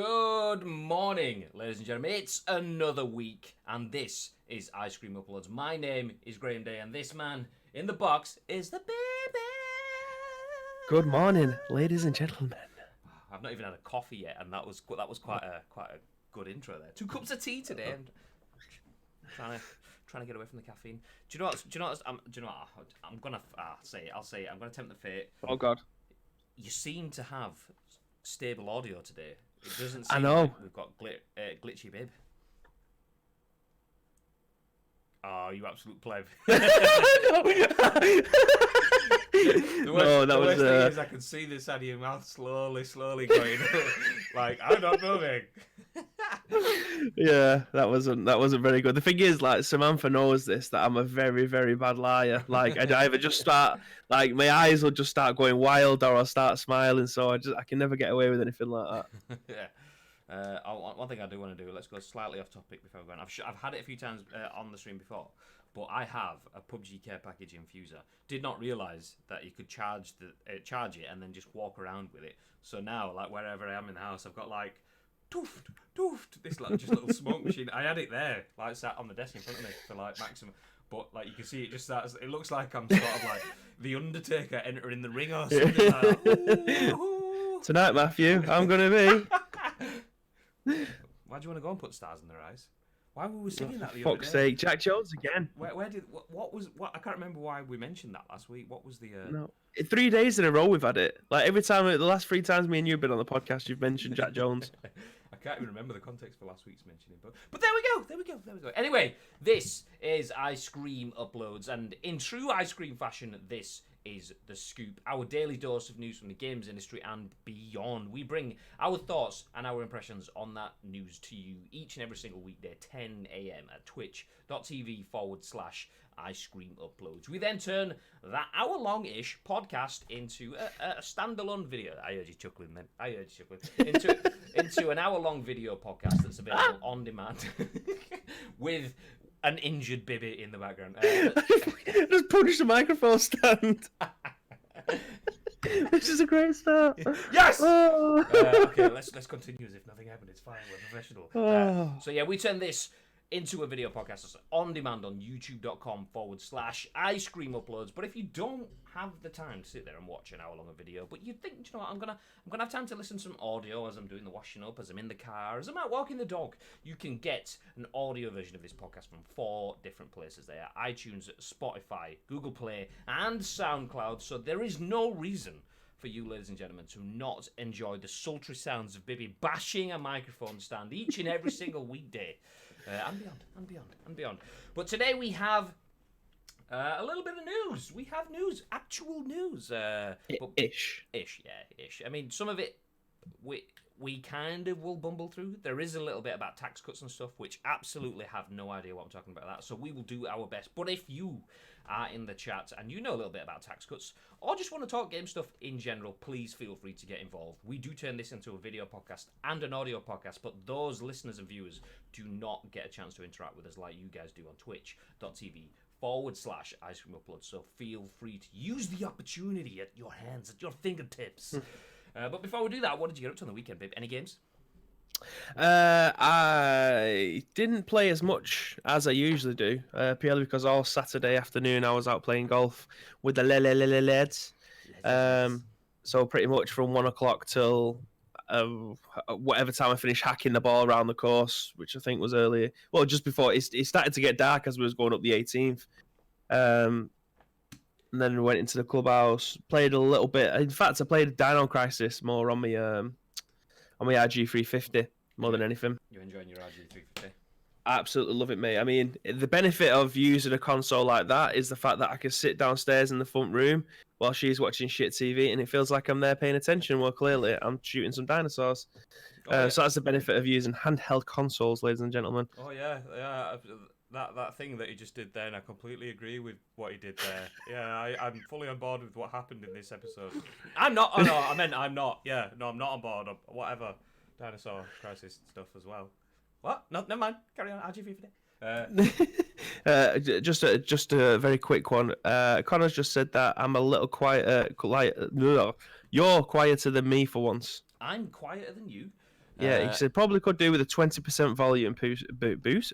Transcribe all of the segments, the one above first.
Good morning, ladies and gentlemen. It's another week, and this is Ice Cream Uploads. My name is Graham Day, and this man in the box is the baby. Good morning, ladies and gentlemen. I've not even had a coffee yet, and that was quite a good intro there. 2 cups of tea today. I'm trying to get away from the caffeine. Do you know what? I'm gonna say it. I'll say it. I'm gonna tempt the fate. Oh God. You seem to have stable audio today. It doesn't seem I know. like we've got glitchy bib. Oh, you absolute pleb. The worst thing is I can see this out of your mouth slowly going like, I'm not moving. Yeah, that wasn't very good. The thing is, like, Samantha knows this, that I'm a very, very bad liar. Like, I either just start, like, my eyes will just start going wild, or I'll start smiling. So I can never get away with anything like that. Yeah. One thing I do want to do, let's go slightly off topic before we're going. I've had it a few times on the stream before, but I have a PUBG care package infuser. Did not realise that you could charge it and then just walk around with it. So now, like, wherever I am in the house, I've got like dooft, this like just little smoke machine. I had it there, like sat on the desk in front of me for like maximum. But like you can see, it just starts. It looks like I'm sort of like the Undertaker entering the ring or something like that. Ooh. Tonight, Matthew, I'm gonna be. Why do you want to go and put stars in their eyes? Why were we singing that the For other fuck's day? sake, Jack Jones again. What was I can't remember why we mentioned that last week. What was the No, 3 days in a row we've had it. Like every time, the last 3 times me and you've been on the podcast, you've mentioned Jack Jones. I can't even remember the context for last week's mentioning, but there we go. Anyway, this is Ice Cream Uploads, and in true Ice Cream fashion, this is The Scoop, our daily dose of news from the games industry and beyond. We bring our thoughts and our impressions on that news to you each and every single weekday, 10 a.m. at twitch.tv/Ice Cream Uploads. We then turn that hour-long-ish podcast into a standalone video. I heard you chuckling then. Into an hour-long video podcast that's available on demand with an injured Bibby in the background. Just punch the microphone stand. This is a great start. Yes. Oh. Okay, let's continue as if nothing happened. It's fine. We're professional. So yeah, we turn this into a video podcast that's on demand on youtube.com/Ice Cream Uploads. But if you don't have the time to sit there and watch an hour-long video, but you think, you know what, I'm gonna have time to listen to some audio as I'm doing the washing up, as I'm in the car, as I'm out walking the dog, you can get an audio version of this podcast from 4 different places. They are iTunes, Spotify, Google Play, and SoundCloud. So there is no reason for you, ladies and gentlemen, to not enjoy the sultry sounds of Bibby bashing a microphone stand each and every single weekday. And beyond. But today we have a little bit of news. We have news, actual news. Ish. I mean, some of it we kind of will bumble through. There is a little bit about tax cuts and stuff, which absolutely have no idea what I'm talking about that. So we will do our best. But if you are in the chat and you know a little bit about tax cuts, or just want to talk game stuff in general, please feel free to get involved. We do turn this into a video podcast and an audio podcast, but those listeners and viewers do not get a chance to interact with us like you guys do on twitch.tv/Ice Cream Uploads. So feel free to use the opportunity at your hands, at your fingertips. But before we do that, what did you get up to on the weekend, babe? Any games? I didn't play as much as I usually do, purely because all Saturday afternoon I was out playing golf with the lads. So pretty much from 1 o'clock till whatever time I finished hacking the ball around the course, which I think was earlier. Well, just before it started to get dark as we was going up the 18th. And then we went into the clubhouse, played a little bit. In fact, I played Dino Crisis more on my RG350 more than anything. You're enjoying your RG350? I absolutely love it, mate. I mean, the benefit of using a console like that is the fact that I can sit downstairs in the front room while she's watching shit TV, and it feels like I'm there paying attention. Well, clearly, I'm shooting some dinosaurs. So that's the benefit of using handheld consoles, ladies and gentlemen. Oh, yeah. That thing that he just did there, and I completely agree with what he did there. Yeah, I'm fully on board with what happened in this episode. I'm not. Oh, no, I meant I'm not. Yeah, no, I'm not on board. Whatever. Dinosaur Crisis stuff as well. What? No, never mind. Carry on. RG350. Just a very quick one. Connor's just said that I'm a little quiet. You're quieter than me for once. I'm quieter than you. Yeah, he said probably could do with a 20% volume boost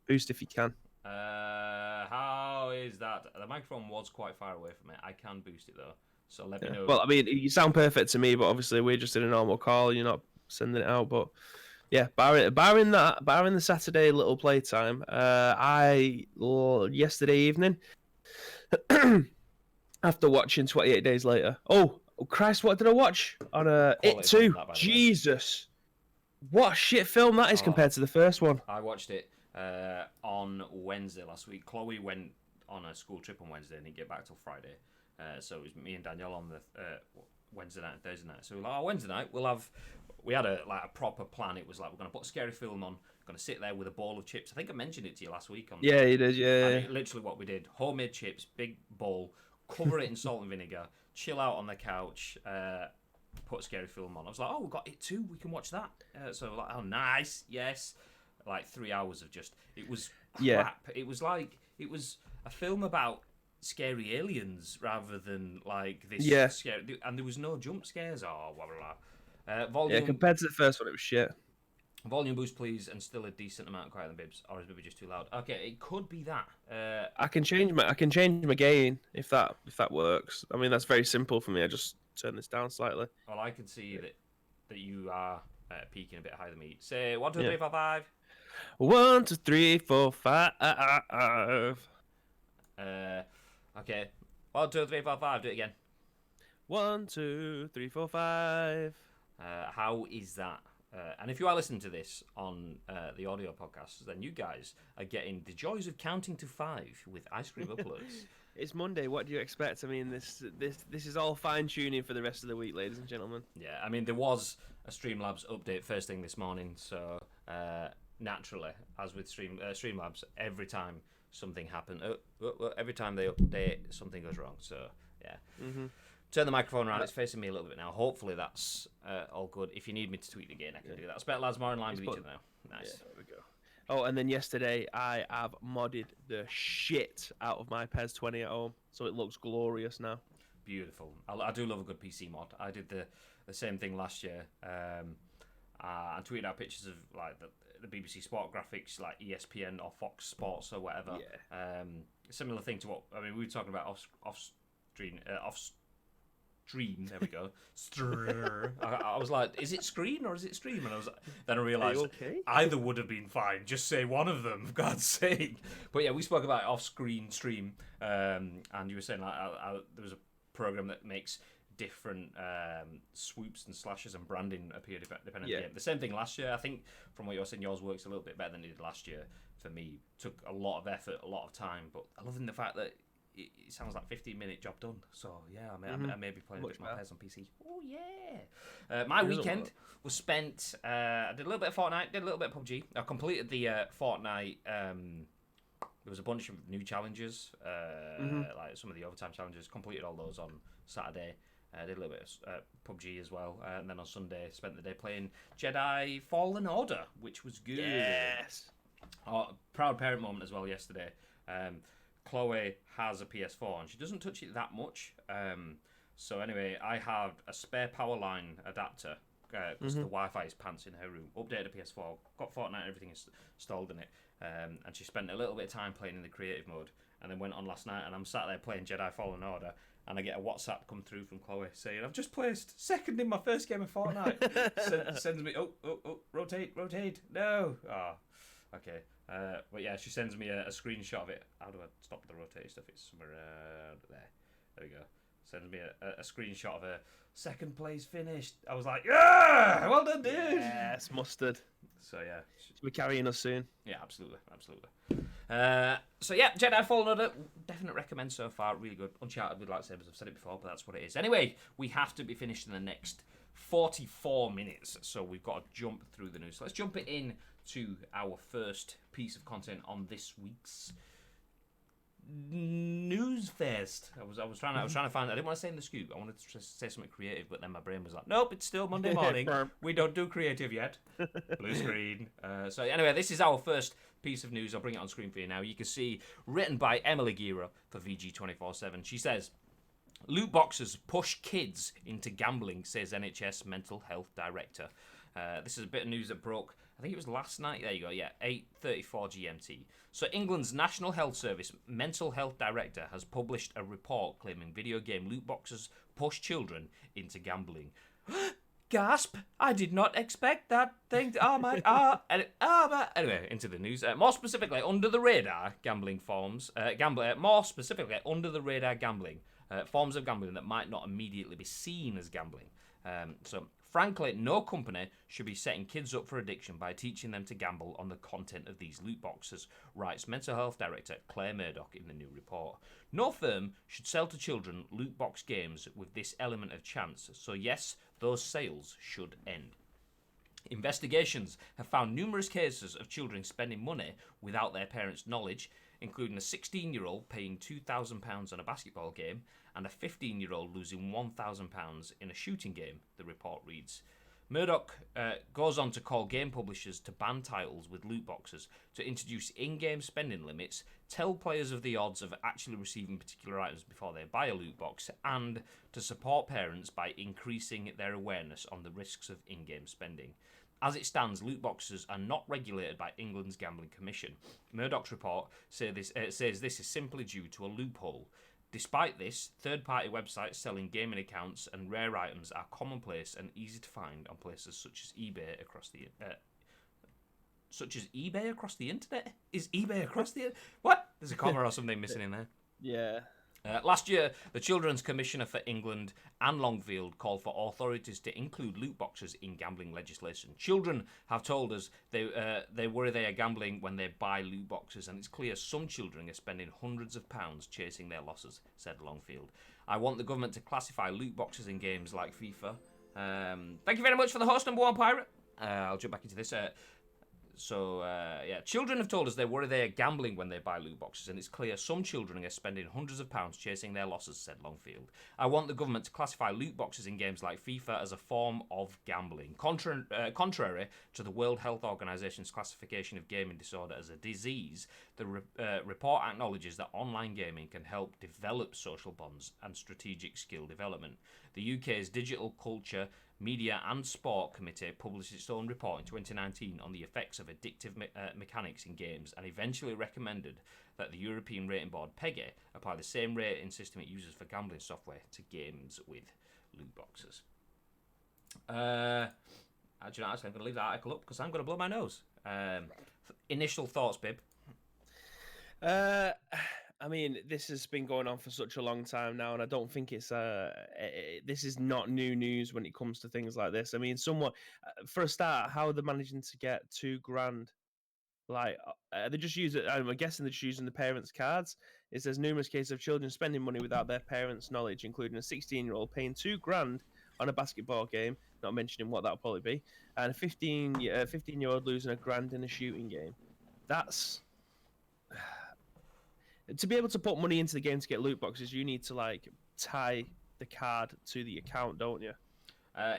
if you can. How is that? The microphone was quite far away from it. I can boost it though, so let me know. Well, I mean, you sound perfect to me, but obviously we're just in a normal call. You're not sending it out, but yeah, barring the Saturday little playtime, yesterday evening after watching 28 Days Later. Oh Christ, what did I watch on It Too? Jesus, what a shit film that is compared to the first one. I watched it on Wednesday last week. Chloe went on a school trip on Wednesday and didn't get back till Friday. So it was me and Danielle on the Wednesday night and Thursday night. So we were like, Wednesday night we had a proper plan. It was like, we're going to put a scary film on, going to sit there with a bowl of chips. I think I mentioned it to you last week. Yeah, you did, yeah. Literally what we did. Homemade chips, big bowl, cover it in salt and vinegar, chill out on the couch, put a scary film on. I was like, oh, we've got It Too, we can watch that. So like, oh, nice, yes. Like 3 hours of just, it was crap. Yeah. It was a film about scary aliens rather than like this scary, and there was no jump scares or blah blah blah. Volume, compared to the first one, it was shit. Volume boost, please, and still a decent amount of quiet than bibs, or is maybe just too loud? Okay, it could be that. I can change my gain if that works. I mean, that's very simple for me. I just turn this down slightly. Well, I can see that you are peaking a bit higher than me. Say 1, 2, 3, 4, 5. 1, 2, 3, 4, 5. Okay. 1, 2, 3, 4, 5. Do it again. 1, 2, 3, 4, 5. How is that? And if you are listening to this on the audio podcast, then you guys are getting the joys of counting to 5 with Ice Cream Uploads. It's Monday. What do you expect? I mean, this is all fine tuning for the rest of the week, ladies and gentlemen. Yeah, I mean, there was a Streamlabs update first thing this morning, so naturally, as with Streamlabs, every time something happened, every time they update, something goes wrong. So yeah. Mm-hmm. Turn the microphone around. It's facing me a little bit now. Hopefully that's all good. If you need me to tweet again, I can do that. I spent lads more in line with each other now. Nice. Yeah, there we go. Oh, and then yesterday I have modded the shit out of my PES 20 at home, so it looks glorious now. Beautiful. I do love a good PC mod. I did the same thing last year. I tweeted out pictures of like the BBC Sport graphics, like ESPN or Fox Sports or whatever. Yeah. Similar thing to what we were talking about off stream. There we go. I was like, is it screen or is it stream? And then I realised either would have been fine. Just say one of them, for God's sake. But yeah, we spoke about off-screen stream, and you were saying like there was a program that makes different swoops and slashes and branding appear depending on the game. The same thing last year. I think from what you're saying, yours works a little bit better than it did last year. For me, took a lot of effort, a lot of time, but I love the fact that it sounds like 15-minute job done. So yeah, I may be playing a bit more PES on PC. Oh yeah. My weekend was spent. I did a little bit of Fortnite, did a little bit of PUBG. I completed the Fortnite. There was a bunch of new challenges, like some of the overtime challenges. Completed all those on Saturday. Did a little bit of PUBG as well, and then on Sunday spent the day playing Jedi Fallen Order, which was good. Yes. Proud parent moment as well yesterday. Chloe has a PS4 and she doesn't touch it that much. So anyway, I have a spare power line adapter because the Wi-Fi is pants in her room. Updated the PS4, got Fortnite and everything installed in it. And she spent a little bit of time playing in the creative mode and then went on last night and I'm sat there playing Jedi Fallen Order and I get a WhatsApp come through from Chloe saying, I've just placed second in my first game of Fortnite. Sends me, rotate, no. Okay. But yeah, she sends me a screenshot of it. How do I stop the rotating stuff? It's somewhere there. There we go. Sends me a screenshot of a second place finished. I was like, yeah, well done, dude. Yes, mustard. So yeah, she'll be carrying us soon. Yeah, absolutely. So yeah, Jedi Fallen Order, definite recommend so far. Really good. Uncharted with lightsabers. I've said it before, but that's what it is. Anyway, we have to be finished in the next 44 minutes, so we've got to jump through the news. So let's jump it in to our first piece of content on this week's news fest. I was trying to find. I didn't want to say in the scoop. I wanted to say something creative, but then my brain was like, nope, it's still Monday morning. We don't do creative yet. Blue screen. So anyway, this is our first piece of news. I'll bring it on screen for you now. You can see written by Emily Gera for VG247. She says, loot boxes push kids into gambling, says NHS mental health director. This is a bit of news that broke, I think it was last night. There you go, yeah, 8:34 GMT. So England's National Health Service Mental Health Director has published a report claiming video game loot boxes push children into gambling. Gasp! I did not expect that thing. Anyway, into the news. More specifically, under the radar gambling forms. More specifically, under the radar gambling forms of gambling that might not immediately be seen as gambling. So, frankly, no company should be setting kids up for addiction by teaching them to gamble on the content of these loot boxes, writes Mental Health Director Claire Murdoch in the new report. No firm should sell to children loot box games with this element of chance. So, yes, those sales should end. Investigations have found numerous cases of children spending money without their parents' knowledge, including a 16-year-old paying £2,000 on a basketball game and a 15-year-old losing £1,000 in a shooting game, the report reads. Murdoch goes on to call game publishers to ban titles with loot boxes, to introduce in-game spending limits, tell players of the odds of actually receiving particular items before they buy a loot box, and to support parents by increasing their awareness on the risks of in-game spending. As it stands, loot boxes are not regulated by England's Gambling Commission. Murdoch's report says this is simply due to a loophole. Despite this, third-party websites selling gaming accounts and rare items are commonplace and easy to find on places such as eBay across the internet. Is eBay across the what? There's a comma or something missing in there. Yeah. Last year, the Children's Commissioner for England, Anne Longfield, called for authorities to include loot boxes in gambling legislation. Children have told us they worry they are gambling when they buy loot boxes, and it's clear some children are spending hundreds of pounds chasing their losses, said Longfield. I want the government to classify loot boxes in games like FIFA. Thank you very much for the host, number one pirate. I'll jump back into this. Children have told us they worry they are gambling when they buy loot boxes, and it's clear some children are spending hundreds of pounds chasing their losses, said Longfield. I want the government to classify loot boxes in games like FIFA as a form of gambling. Contrary to the World Health Organization's classification of gaming disorder as a disease, the report acknowledges that online gaming can help develop social bonds and strategic skill development. The UK's Digital Culture, Media and Sport Committee published its own report in 2019 on the effects of addictive mechanics in games, and eventually recommended that the European Rating Board, PEGI, apply the same rating system it uses for gambling software to games with loot boxes. Actually, I'm going to leave that article up because I'm going to blow my nose. Initial thoughts, Bib? I mean, this has been going on for such a long time now, and I don't think it's this is not new news when it comes to things like this. I mean, somewhat for a start, how are they managing to get £2,000? Like, they just use it. I'm guessing they're just using the parents' cards. It says numerous cases of children spending money without their parents' knowledge, including a 16-year-old paying £2,000 on a basketball game, not mentioning what that'll probably be, and a 15-year-old losing £1,000 in a shooting game. That's to be able to put money into the game to get loot boxes, you need to like tie the card to the account, don't you?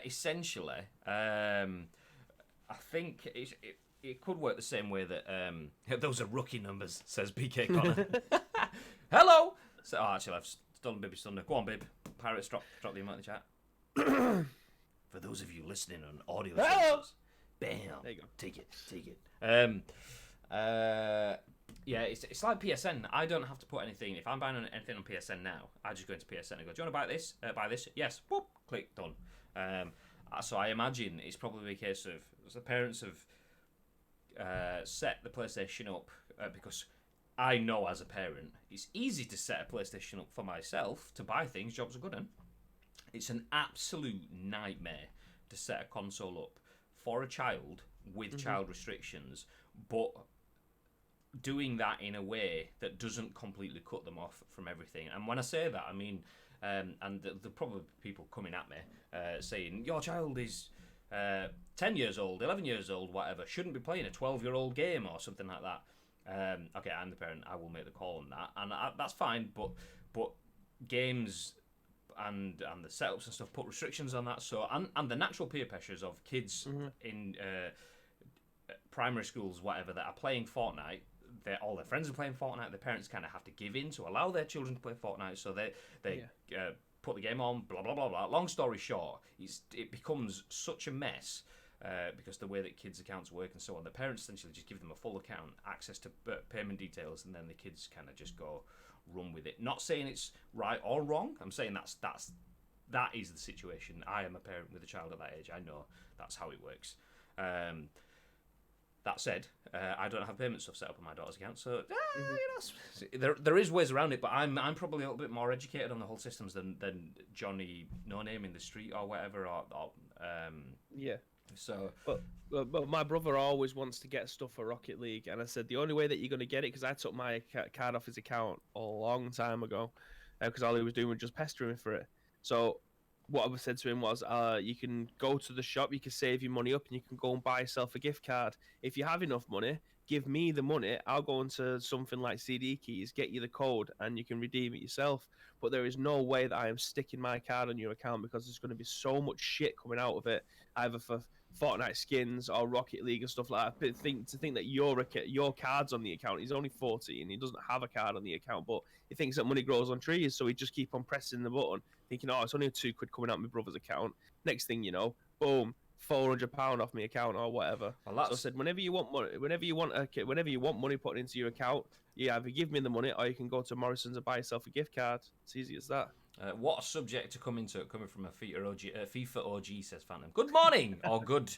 Essentially, I think it could work the same way that those are rookie numbers, says BK Connor. Hello. So, actually, I've stolen Bibby's thunder. Go on, Bib. Pirates, drop the amount in the chat. For those of you listening on audio sources, bam. There you go. Take it. Yeah, it's like PSN. I don't have to put anything. If I'm buying anything on PSN now, I just go into PSN and go, do you want to buy this? Buy this? Yes. Whoop. Click. Done. So I imagine it's probably a case of the parents have set the PlayStation up because I know as a parent, it's easy to set a PlayStation up for myself to buy things. Jobs are good, and it's an absolute nightmare to set a console up for a child with child restrictions, but doing that in a way that doesn't completely cut them off from everything. And when I say that, I mean, and there'll probably be people coming at me saying, your child is 10 years old, 11 years old, whatever, shouldn't be playing a 12-year-old game or something like that. Okay, I'm the parent, I will make the call on that, and that's fine, but games and the setups and stuff put restrictions on that. So and the natural peer pressures of kids in primary schools, whatever, that are playing Fortnite. All their friends are playing Fortnite. The parents kind of have to give in to allow their children to play Fortnite. So they put the game on. Blah blah blah blah. Long story short, it becomes such a mess. because the way that kids' accounts work and so on, the parents essentially just give them a full account, access to payment details, and then the kids kind of just go run with it. Not saying it's right or wrong. I'm saying that is the situation. I am a parent with a child at that age. I know that's how it works. That said, I don't have payment stuff set up on my daughter's account, so there is ways around it. But I'm probably a little bit more educated on the whole systems than Johnny No Name in the street or whatever. Yeah. So, but my brother always wants to get stuff for Rocket League, and I said the only way that you're going to get it, because I took my card off his account a long time ago, because all he was doing was just pestering me for it. So what I said to him was, you can go to the shop, you can save your money up, and you can go and buy yourself a gift card. If you have enough money, give me the money. I'll go into something like CD Keys, get you the code, and you can redeem it yourself. But there is no way that I am sticking my card on your account, because there's going to be so much shit coming out of it, either for Fortnite skins or Rocket League and stuff like that. But to think that your card's on the account, he's only 14, he doesn't have a card on the account, but he thinks that money grows on trees, so he just keep on pressing the button, thinking, oh, it's only £2 coming out of my brother's account. Next thing you know, boom, £400 off my account or whatever. Well, so I said, whenever you want money put into your account, you either give me the money or you can go to Morrison's and buy yourself a gift card. It's easy as that. What a subject to come into it, coming from a FIFA OG, says Phantom. Good morning, or good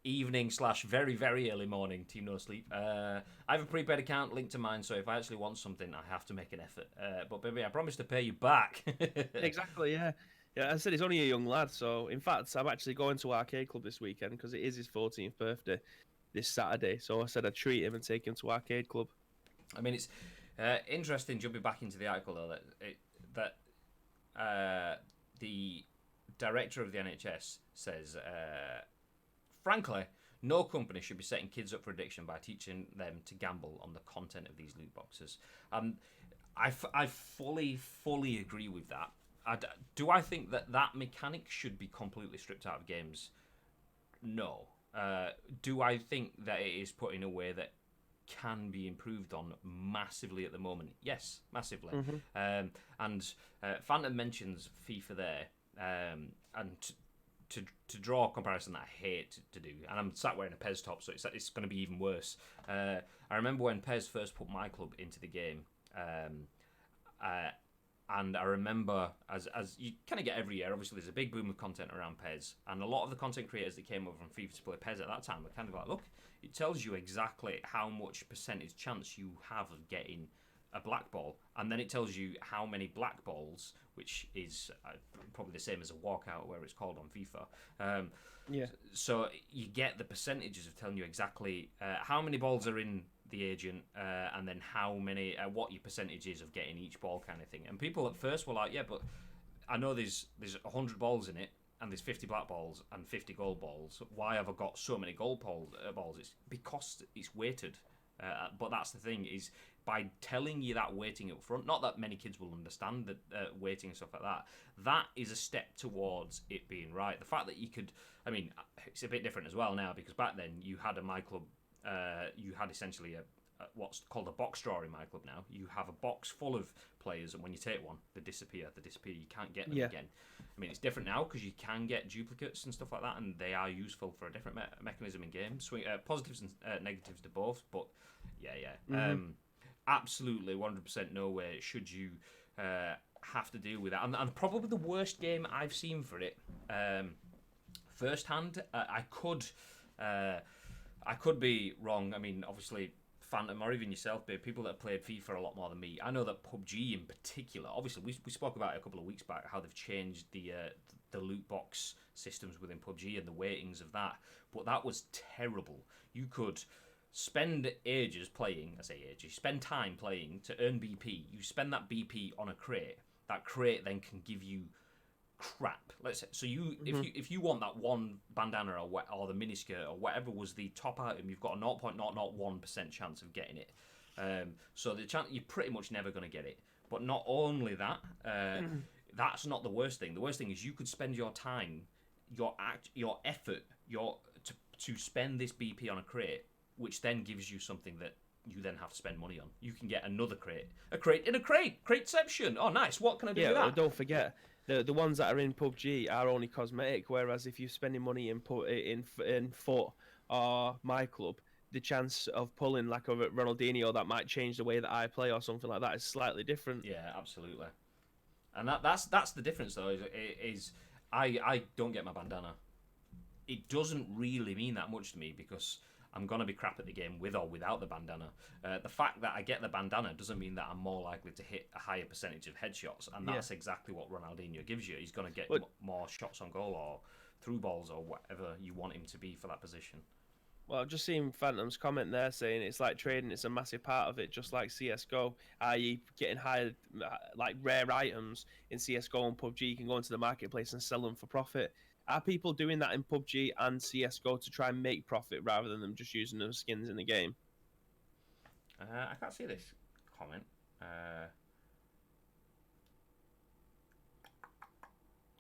evening / very, very early morning, Team No Sleep. I have a prepaid account linked to mine, so if I actually want something, I have to make an effort. But baby, I promise to pay you back. Exactly, yeah. Yeah, I said he's only a young lad, so in fact, I'm actually going to Arcade Club this weekend because it is his 14th birthday this Saturday. So I said I'd treat him and take him to Arcade Club. I mean, it's interesting jumping back into the article though that the director of the NHS says, frankly, no company should be setting kids up for addiction by teaching them to gamble on the content of these loot boxes. I fully agree with that. Do I think that mechanic should be completely stripped out of games? No. Do I think that it is put in a way that can be improved on massively at the moment? Yes, massively. Mm-hmm. And Phantom mentions FIFA there, and to draw a comparison that I hate to do, and I'm sat wearing a Pez top, so it's going to be even worse. I remember when Pez first put my club into the game, and I remember, as you kind of get every year, obviously there's a big boom of content around Pez, and a lot of the content creators that came over from FIFA to play Pez at that time were kind of like, look, it tells you exactly how much percentage chance you have of getting a black ball, and then it tells you how many black balls, which is probably the same as a walkout, where it's called on FIFA. Yeah. So you get the percentages of telling you exactly how many balls are in the agent, and then how many, what your percentage is of getting each ball, kind of thing. And people at first were like, yeah, but I know there's 100 balls in it, and there's 50 black balls and 50 gold balls. Why have I got so many gold balls? It's because it's weighted. But that's the thing, is by telling you that weighting up front, not that many kids will understand the weighting and stuff like that, that is a step towards it being right. The fact that you could, I mean, it's a bit different as well now, because back then you had a My Club, you had essentially a what's called a box draw in My Club now. You have a box full of players, and when you take one, they disappear. You can't get them again. I mean, it's different now because you can get duplicates and stuff like that, and they are useful for a different mechanism in games. Positives and negatives to both, but yeah. Mm-hmm. Absolutely, 100% no way should you have to deal with that. And probably the worst game I've seen for it, firsthand, I could be wrong. I mean, obviously, Phantom, or even yourself, babe, people that have played FIFA a lot more than me. I know that PUBG in particular, obviously we spoke about it a couple of weeks back, how they've changed the loot box systems within PUBG and the weightings of that, but that was terrible. You could spend ages playing, spend time playing to earn BP. You spend that BP on a crate. That crate then can give you crap. Let's say, so if you want that one bandana or the miniskirt or whatever was the top item, you've got a 0.001% chance of getting it. So the chance, you're pretty much never going to get it. But not only that, that's not the worst thing. The worst thing is you could spend your time, your effort, to spend this BP on a crate, which then gives you something that you then have to spend money on. You can get another crate. A crate in a crate. Crateception. Oh, nice. What can I do with that? Don't forget, The ones that are in PUBG are only cosmetic, whereas if you're spending money in FUT or My Club, the chance of pulling like a Ronaldinho that might change the way that I play or something like that is slightly different. Yeah, absolutely. And that's the difference though. Is I don't get my bandana. It doesn't really mean that much to me because I'm gonna be crap at the game with or without the bandana. The fact that I get the bandana doesn't mean that I'm more likely to hit a higher percentage of headshots, and that's exactly what Ronaldinho gives you. He's gonna get more shots on goal or through balls or whatever you want him to be for that position. Well, I've just seen Phantom's comment there saying it's like trading, it's a massive part of it, just like CSGO, i.e. getting higher, like rare items in CSGO and PUBG, you can go into the marketplace and sell them for profit. Are people doing that in PUBG and CSGO to try and make profit rather than them just using those skins in the game? I can't see this comment.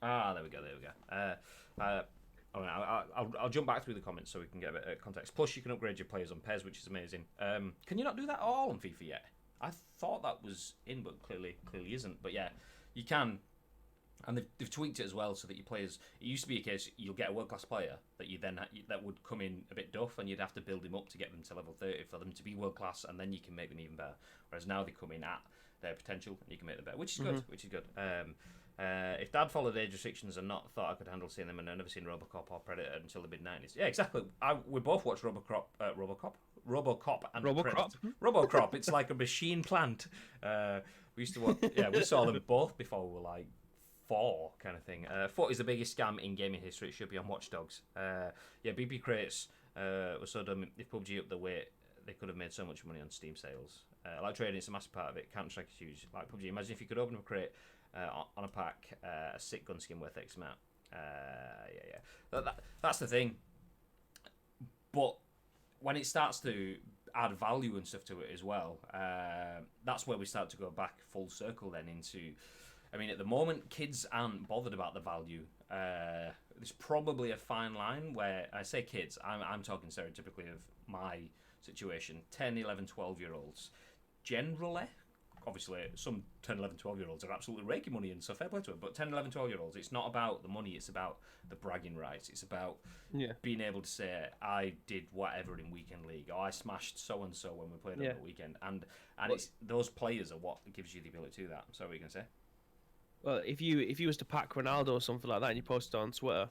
There we go. I'll jump back through the comments so we can get a bit of context. Plus, you can upgrade your players on pairs, which is amazing. Can you not do that at all on FIFA yet? I thought that was in, but clearly isn't. But yeah, you can. And they've tweaked it as well so that your players... It used to be a case you'll get a world-class player that would come in a bit duff and you'd have to build him up to get them to level 30 for them to be world-class, and then you can make them even better. Whereas now they come in at their potential and you can make them better, which is good. If Dad followed age restrictions and not thought I could handle seeing them, and I've never seen Robocop or Predator until the mid-90s. Yeah, exactly. We both watched Robocop and Predator. Robocop, it's like a machine plant. We used to watch... Yeah, we saw them both before we were like 4 kind of thing. FUT is the biggest scam in gaming history. It should be on Watch Dogs. BP crates were so dumb. If PUBG up the weight, they could have made so much money on Steam sales. Like trading, it's a massive part of it. Counter-Strike is huge. Like PUBG, imagine if you could open up a crate on a pack, a sick gun skin worth X amount. That's the thing. But when it starts to add value and stuff to it as well, that's where we start to go back full circle then into... I mean, at the moment, kids aren't bothered about the value. There's probably a fine line where... I say kids, I'm talking stereotypically of my situation. 10, 11, 12-year-olds. Generally, obviously, some 10, 11, 12-year-olds are absolutely raking money in, so fair play to it. But 10, 11, 12-year-olds, it's not about the money, it's about the bragging rights. It's about being able to say, I did whatever in Weekend League, or I smashed so-and-so when we played on the weekend. And it's those players are what gives you the ability to do that. So what are you going to say? Well, if you was to pack Ronaldo or something like that and you post it on Twitter,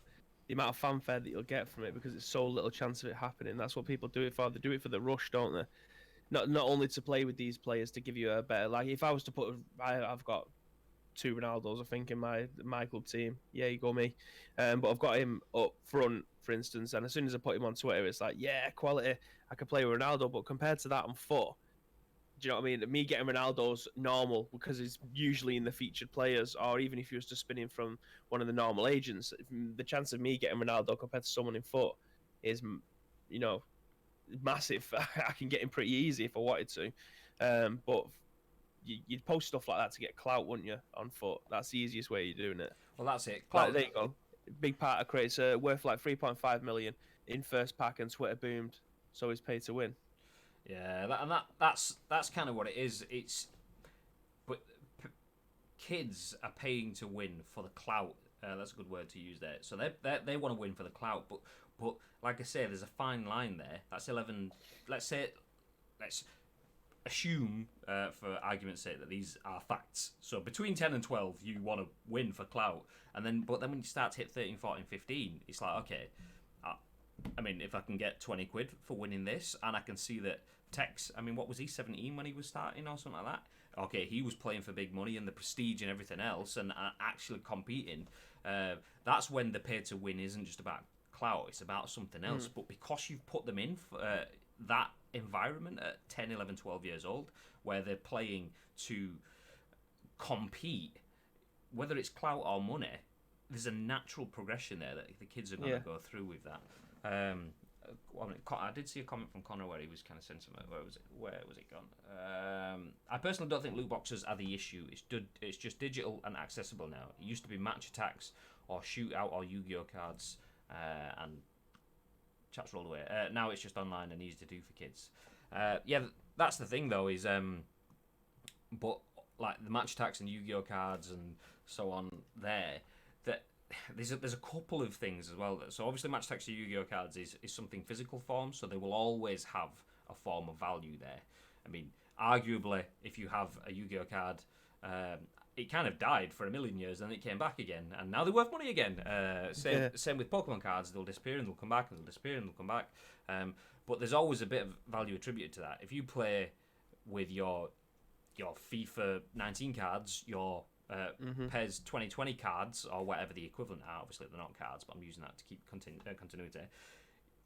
the amount of fanfare that you'll get from it, because it's so little chance of it happening. That's what people do it for. They do it for the rush, don't they? Not only to play with these players to give you a better... Like, if I was to put... I've got 2 Ronaldos, I think, in my club team. Yeah, you go me. But I've got him up front, for instance, and as soon as I put him on Twitter, it's like, yeah, quality. I can play with Ronaldo, but compared to that on FUT, do you know what I mean? Me getting Ronaldo's normal because he's usually in the featured players, or even if he was just spinning from one of the normal agents, the chance of me getting Ronaldo compared to someone in FUT is, you know, massive. I can get him pretty easy if I wanted to. But you'd post stuff like that to get clout, wouldn't you, on FUT? That's the easiest way of doing it. Well, that's it. Clout, there you go. Big part of crates worth like 3.5 million in first pack, and Twitter boomed, so he's paid to win. Yeah, that's kind of what it is. But kids are paying to win for the clout. That's a good word to use there. So they want to win for the clout, but like I say, there's a fine line there. That's 11. Let's assume, for argument's sake, that these are facts. So between 10 and 12, you want to win for clout, but then when you start to hit 13, 14, 15, it's like, okay. I mean, if I can get 20 quid for winning this, and I can see that Tex, I mean, what was he, 17 when he was starting or something like that? Okay, he was playing for big money and the prestige and everything else and actually competing. That's when the pay to win isn't just about clout, it's about something else. But because you've put them in for that environment at 10, 11, 12 years old, where they're playing to compete, whether it's clout or money, there's a natural progression there that the kids are going to go through with that. I did see a comment from Connor where he was kind of saying something. Where was it gone? I personally don't think loot boxes are the issue. It's just digital and accessible now. It used to be match attacks or shootout or Yu-Gi-Oh cards, and chats rolled away. Now it's just online and easy to do for kids. Yeah, that's the thing though. But like the match tax and Yu-Gi-Oh cards and so on there, that there's a couple of things as well. So obviously match tax and Yu-Gi-Oh cards is something physical form, so they will always have a form of value there. I mean, arguably, if you have a Yu-Gi-Oh card, it kind of died for a million years, and it came back again, and now they're worth money again. Same with Pokemon cards; they'll disappear and they'll come back, and they'll disappear and they'll come back. But there's always a bit of value attributed to that. If you play with your FIFA 19 cards, your PES 2020 cards, or whatever the equivalent are, obviously they're not cards, but I'm using that to keep continuity.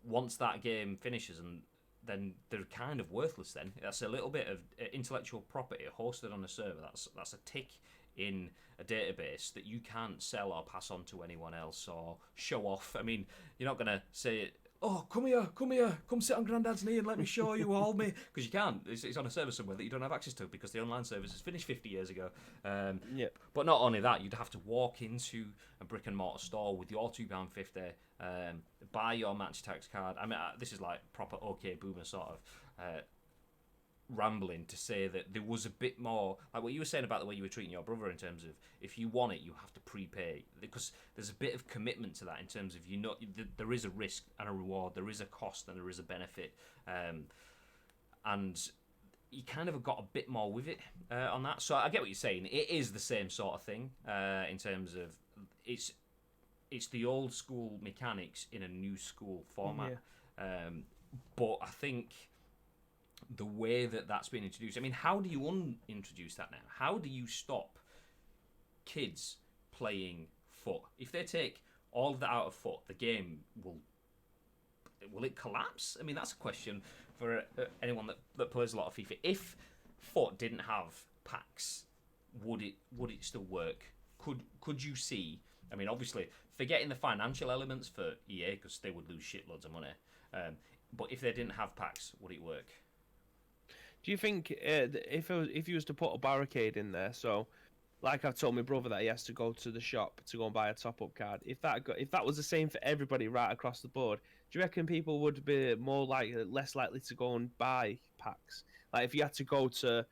Once that game finishes, and then they're kind of worthless. Then that's a little bit of intellectual property hosted on a server. That's a tick in a database that you can't sell or pass on to anyone else or show off. I mean, you're not gonna say, "Oh, come here, come sit on Grandad's knee and let me show you all me," because you can't. It's on a server somewhere that you don't have access to because the online service is finished 50 years ago. But not only that, you'd have to walk into a brick and mortar store with your £2.50, buy your match tax card. I mean, this is like proper OK Boomer sort of rambling to say that there was a bit more, like what you were saying about the way you were treating your brother in terms of if you want it, you have to prepay, because there's a bit of commitment to that in terms of there is a risk and a reward, there is a cost and there is a benefit, and you kind of got a bit more with it on that. So I get what you're saying. It is the same sort of thing in terms of it's the old school mechanics in a new school format. But I think the way that that's been introduced, I mean, how do you introduce that now? How do you stop kids playing foot? If they take all of that out of foot, the game will it collapse? I mean, that's a question for anyone that plays a lot of FIFA. If foot didn't have packs, would it still work? Could you see? I mean, obviously, forgetting the financial elements for EA, because they would lose shitloads of money. But if they didn't have packs, would it work? Do you think if you was to put a barricade in there, so like I've told my brother that he has to go to the shop to go and buy a top-up card, if that was the same for everybody right across the board, do you reckon people would be less likely to go and buy packs? Like if you had to go to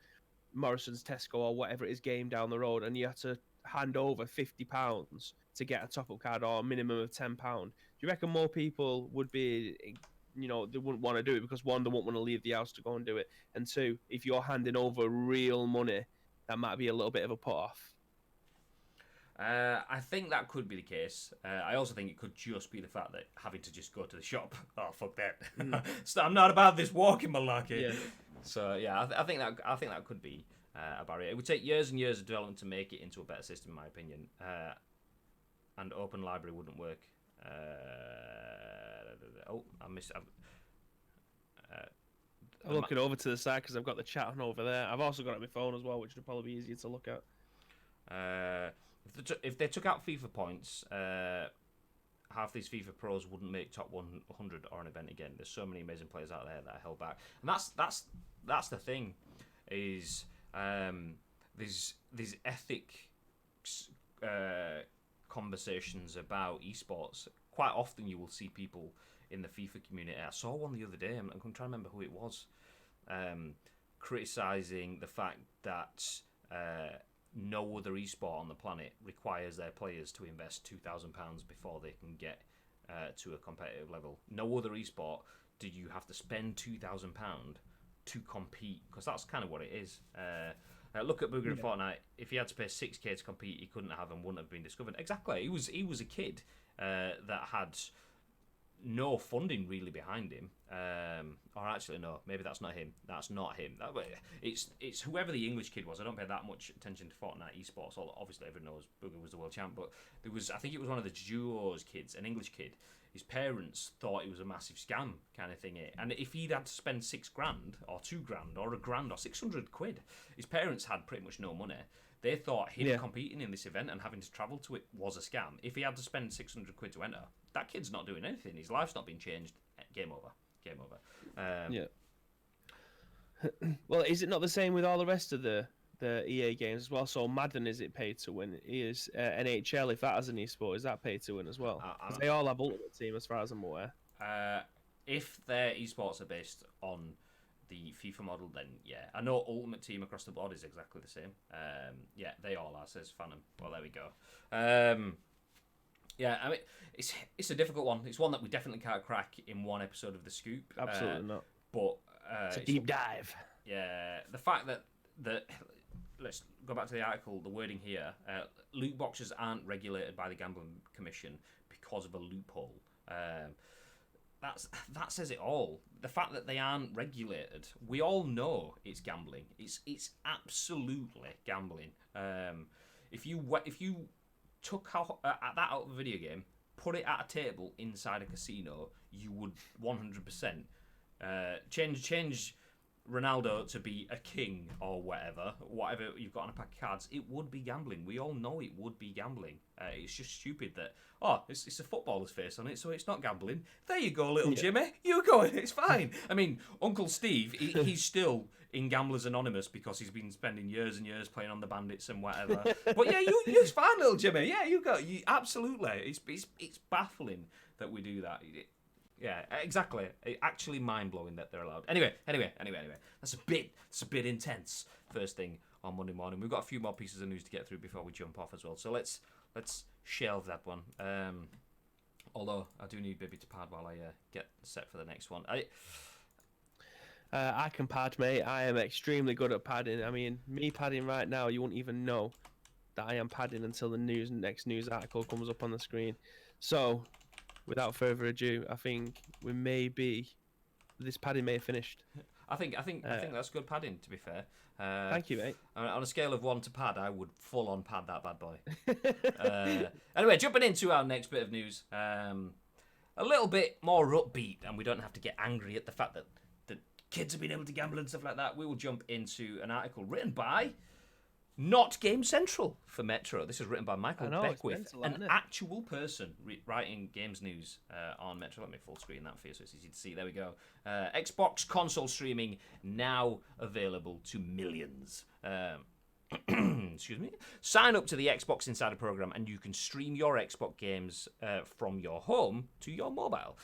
Morrison's, Tesco, or whatever it is, game down the road, and you had to hand over £50 to get a top-up card or a minimum of £10, do you reckon more people would be, they wouldn't want to do it because, one, they won't want to leave the house to go and do it, and two, if you're handing over real money, that might be a little bit of a put-off? I think that could be the case. I also think it could just be the fact that having to just go to the shop. Oh, fuck that! So I'm not about this walking malarkey. Yeah. So yeah, I think that could be a barrier. It would take years and years of development to make it into a better system, in my opinion. And open library wouldn't work. I missed. I'm looking over to the side because I've got the chat on over there. I've also got it on my phone as well, which would probably be easier to look at. If they took out FIFA points, half these FIFA pros wouldn't make top 100 or an event again. There's so many amazing players out there that are held back, and that's the thing, is these ethics conversations about esports. Quite often you will see people in the FIFA community. I saw one the other day. I'm trying to remember who it was, criticising the fact that no other esport on the planet requires their players to invest £2,000 before they can get to a competitive level. No other esport do you have to spend £2,000 to compete, because that's kind of what it is. Look at Booger in Fortnite. If he had to pay $6,000 to compete, he couldn't have and wouldn't have been discovered. Exactly. He was a kid that had no funding really behind him. Or actually, no, maybe that's not him. That's not him. It's whoever the English kid was. I don't pay that much attention to Fortnite esports. Obviously, everyone knows Booger was the world champ, but I think it was one of the duos kids, an English kid. His parents thought it was a massive scam kind of thing. And if he'd had to spend £6,000 or £2,000 or £1,000 or 600 quid, his parents had pretty much no money. They thought him competing in this event and having to travel to it was a scam. If he had to spend 600 quid to enter, that kid's not doing anything. His life's not been changed. Game over. Well, is it not the same with all the rest of the EA games as well? So Madden, is it paid to win? Is NHL, if that has an esport, is that paid to win as well? Because they all have Ultimate Team, as far as I'm aware. If their esports are based on the FIFA model, then yeah, I know Ultimate Team across the board is exactly the same. Yeah, they all are, says Phantom. Well, there we go. Yeah, I mean, it's a difficult one. It's one that we definitely can't crack in one episode of The Scoop. Absolutely not. But it's a deep dive. Yeah, the fact that let's go back to the article. The wording here: loot boxes aren't regulated by the Gambling Commission because of a loophole. That says it all. The fact that they aren't regulated, we all know it's gambling. It's absolutely gambling. If you took that out of a video game, put it at a table inside a casino, you would 100% change Ronaldo to be a king or whatever you've got on a pack of cards. It would be gambling. We all know it would be gambling. It's just stupid that it's a footballer's face on it, so it's not gambling. There you go, little Jimmy. You go. It's fine. I mean, Uncle Steve, he's still in Gamblers Anonymous because he's been spending years and years playing on the Bandits and whatever. But yeah, it's fine, little Jimmy. Yeah, you go. Absolutely. It's baffling that we do that. Yeah, exactly. Actually mind-blowing that they're allowed. Anyway. That's a bit intense. First thing on Monday morning. We've got a few more pieces of news to get through before we jump off as well. So let's shelve that one. Although I do need Bibby to pad while I get set for the next one. I can pad, mate. I am extremely good at padding. I mean, me padding right now, you won't even know that I am padding until the next news article comes up on the screen. So, without further ado, I think this padding may have finished. I think that's good padding, to be fair. Thank you, mate. On a scale of 1 to pad, I would full on pad that bad boy. Anyway, jumping into our next bit of news, a little bit more upbeat, and we don't have to get angry at the fact that kids have been able to gamble and stuff like that. We will jump into an article written by Not Game Central for Metro. This is written by Michael Beckwith, an actual person writing games news on Metro. Let me full screen that for you so it's easy to see. There we go. Xbox console streaming now available to millions. Excuse me. Sign up to the Xbox Insider program and you can stream your Xbox games from your home to your mobile.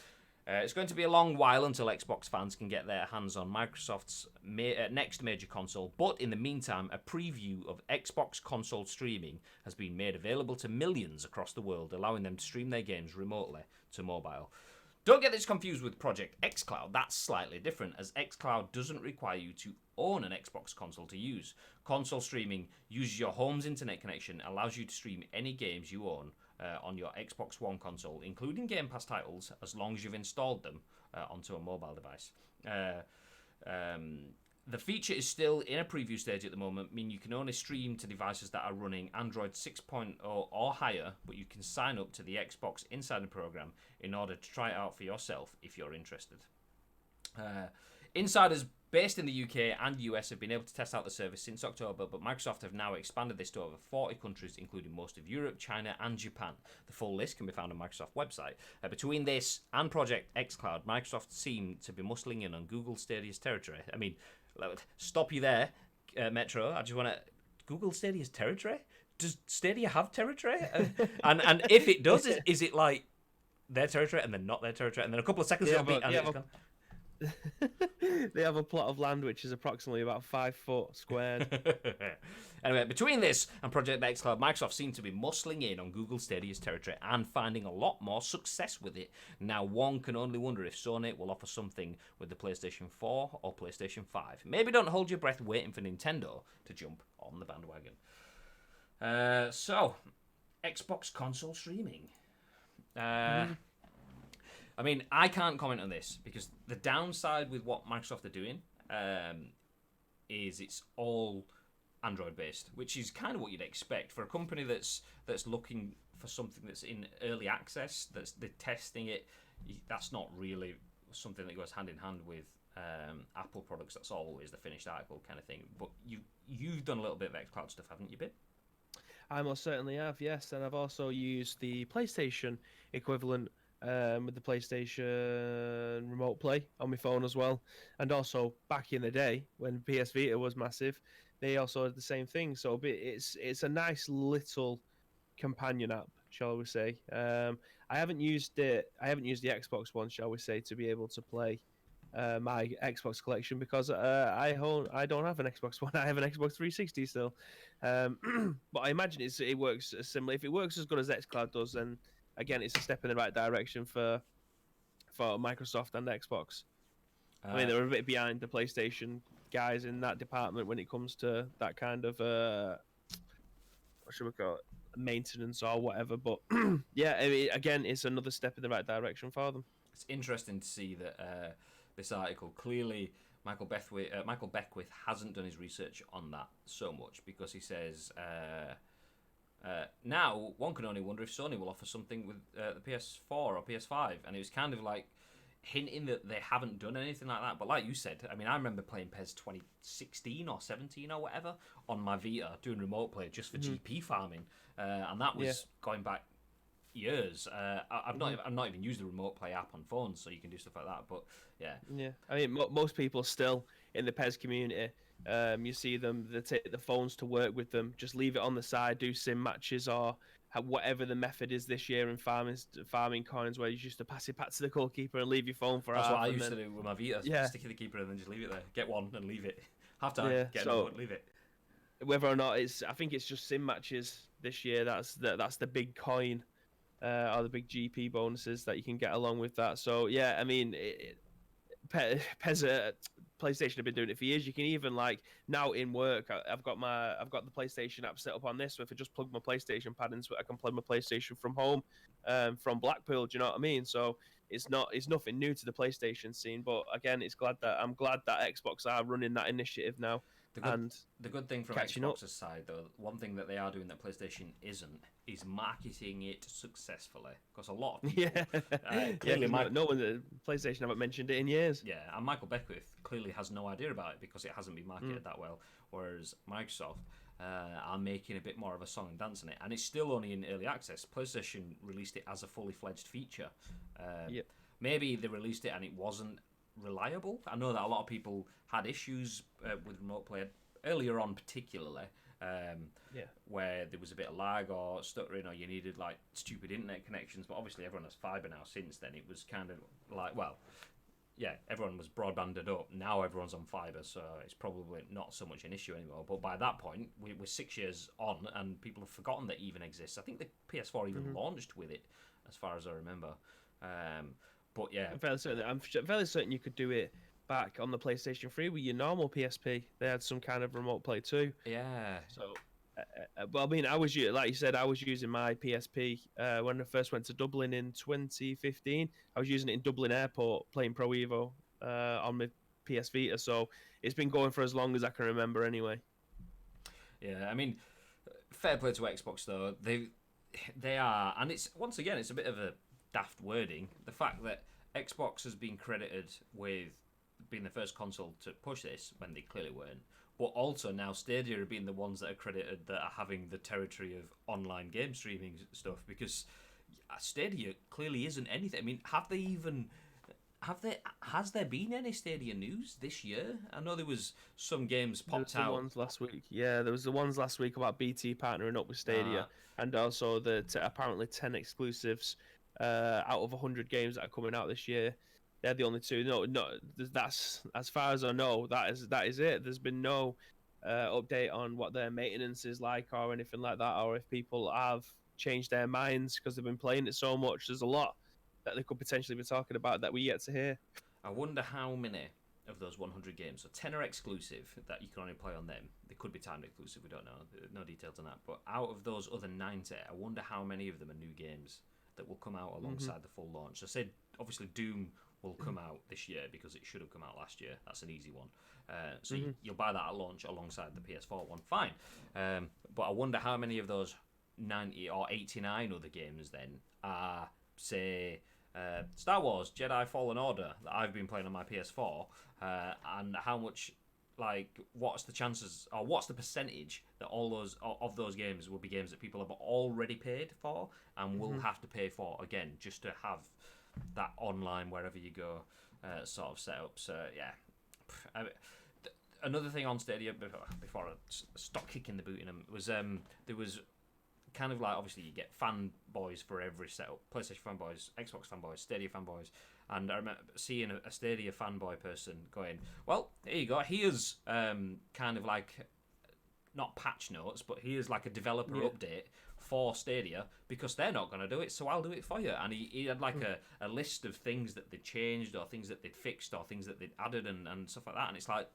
It's going to be a long while until Xbox fans can get their hands on Microsoft's next major console, but in the meantime, a preview of Xbox console streaming has been made available to millions across the world, allowing them to stream their games remotely to mobile. Don't get this confused with Project xCloud. That's slightly different, as xCloud doesn't require you to own an Xbox console to use. Console streaming uses your home's internet connection, allows you to stream any games you own on your Xbox One console, including Game Pass titles, as long as you've installed them onto a mobile device. The feature is still in a preview stage at the moment, meaning you can only stream to devices that are running Android 6.0 or higher, but you can sign up to the Xbox Insider program in order to try it out for yourself if you're interested. Insiders based in the UK and US have been able to test out the service since October, but Microsoft have now expanded this to over 40 countries, including most of Europe, China, and Japan. The full list can be found on Microsoft website. Between this and Project xCloud, Microsoft seem to be muscling in on Google Stadia's territory. I mean, stop you there, Metro. I just want to... Google Stadia's territory? Does Stadia have territory? and if it does, is it like their territory and then not their territory? And then a couple of seconds it'll be... And it's gone. They have a plot of land which is approximately about 5 foot squared. Anyway, between this and Project xCloud, Microsoft seem to be muscling in on Google Stadia's territory and finding a lot more success with it. Now, one can only wonder if Sony will offer something with the PlayStation 4 or PlayStation 5. Maybe don't hold your breath waiting for Nintendo to jump on the bandwagon. So, Xbox console streaming. I mean, I can't comment on this because the downside with what Microsoft are doing is it's all Android-based, which is kind of what you'd expect for a company that's looking for something that's in early access, they're testing it. That's not really something that goes hand in hand with Apple products. That's always the finished article kind of thing. But you've done a little bit of xCloud stuff, haven't you, Bib? I most certainly have, yes, and I've also used the PlayStation equivalent with the PlayStation Remote Play on my phone as well. And also, back in the day, when PS Vita was massive, they also had the same thing. So it's a nice little companion app, shall we say. I haven't used the Xbox one, shall we say, to be able to play my Xbox collection because I don't have an Xbox One. I have an Xbox 360 still. But I imagine it works similar. If it works as good as xCloud does, then again, it's a step in the right direction for Microsoft and Xbox. I mean, they're a bit behind the PlayStation guys in that department when it comes to that kind of what should we call it, maintenance or whatever. But yeah, I mean, again, it's another step in the right direction for them. It's interesting to see that this article clearly Michael Beckwith hasn't done his research on that so much, because he says now one can only wonder if Sony will offer something with the PS4 or PS5, and it was kind of like hinting that they haven't done anything like that. But like you said, I mean, I remember playing PES 2016 or 17 or whatever on my Vita, doing remote play just for GP farming, and that was going back years. I've not even used the remote play app on phones, so you can do stuff like that. But yeah. I mean, most people still in the PES community, you see them, they take the phones to work with them, just leave it on the side, do sim matches or whatever the method is this year in farming coins, where you used to pass it back to the goalkeeper and leave your phone for That's half. what I used to do with my Vita. Stick it to the keeper and then just leave it there. Get one and leave it. Half time, get another one, leave it. Whether or not I think it's just sim matches this year. That's the big coin. Or the big GP bonuses that you can get along with that. So yeah, I mean, PES, PlayStation have been doing it for years. You can even like now in work, I've got the PlayStation app set up on this. So if I just plug my PlayStation pad into it, I can play my PlayStation from home, from Blackpool. Do you know what I mean? So it's nothing new to the PlayStation scene. But again, I'm glad that Xbox are running that initiative now. The good thing from Xbox's side, though, one thing that they are doing that PlayStation isn't, is marketing it successfully. Because a lot of people... clearly no one PlayStation haven't mentioned it in years. Yeah, and Michael Beckwith clearly has no idea about it because it hasn't been marketed that well, whereas Microsoft are making a bit more of a song and dance on it. And it's still only in early access. PlayStation released it as a fully fledged feature. Maybe they released it and it wasn't reliable. I know that a lot of people had issues with remote play earlier on, particularly where there was a bit of lag or stuttering, or you needed like stupid internet connections. But obviously everyone has fibre now. Since then, it was kind of like, well, yeah, everyone was broadbanded up. Now everyone's on fibre, so it's probably not so much an issue anymore. But by that point, we're 6 years on, and people have forgotten that it even exists. I think the PS4 even launched with it, as far as I remember. But yeah, I'm fairly certain you could do it back on the PlayStation 3 with your normal PSP. They had some kind of remote play too. Yeah. So, well, I mean, like you said, I was using my PSP when I first went to Dublin in 2015. I was using it in Dublin Airport playing Pro Evo on my PS Vita. So it's been going for as long as I can remember, anyway. Yeah, I mean, fair play to Xbox though. They are, and it's once again, it's a bit of a daft wording. The fact that Xbox has been credited with being the first console to push this when they clearly weren't, but also now Stadia are being the ones that are credited that are having the territory of online game streaming stuff, because Stadia clearly isn't anything. I mean, has there been any Stadia news this year? I know there was some games popped out. The ones last week. Yeah, there was the ones last week about BT partnering up with Stadia, and also the apparently 10 exclusives out of 100 games that are coming out this year. They're the only two. No, that's as far as I know. That is it. There's been no update on what their maintenance is like or anything like that, or if people have changed their minds because they've been playing it so much. There's a lot that they could potentially be talking about that we yet to hear. I wonder how many of those 100 games, so 10 are exclusive that you can only play on them. They could be timed exclusive. We don't know. No details on that. But out of those other 90, I wonder how many of them are new games that will come out alongside the full launch. So say obviously Doom will come out this year because it should have come out last year. That's an easy one. So you'll buy that at launch alongside the PS4 one. Fine. But I wonder how many of those 90 or 89 other games then are, say, Star Wars Jedi Fallen Order that I've been playing on my PS4, and how much, like, what's the chances, or what's the percentage that all those games will be games that people have already paid for and will have to pay for again just to have that online wherever you go sort of setup. So yeah, another thing on Stadia before I stop kicking the boot in them was there was kind of like, obviously you get fanboys for every setup: PlayStation fanboys, Xbox fanboys, Stadia fanboys, And I remember seeing a Stadia fanboy person going, well, here you go. Here's kind of like, not patch notes, but here's like a developer update for Stadia because they're not going to do it, so I'll do it for you. And he had like a list of things that they'd changed or things that they'd fixed or things that they'd added and stuff like that. And it's like,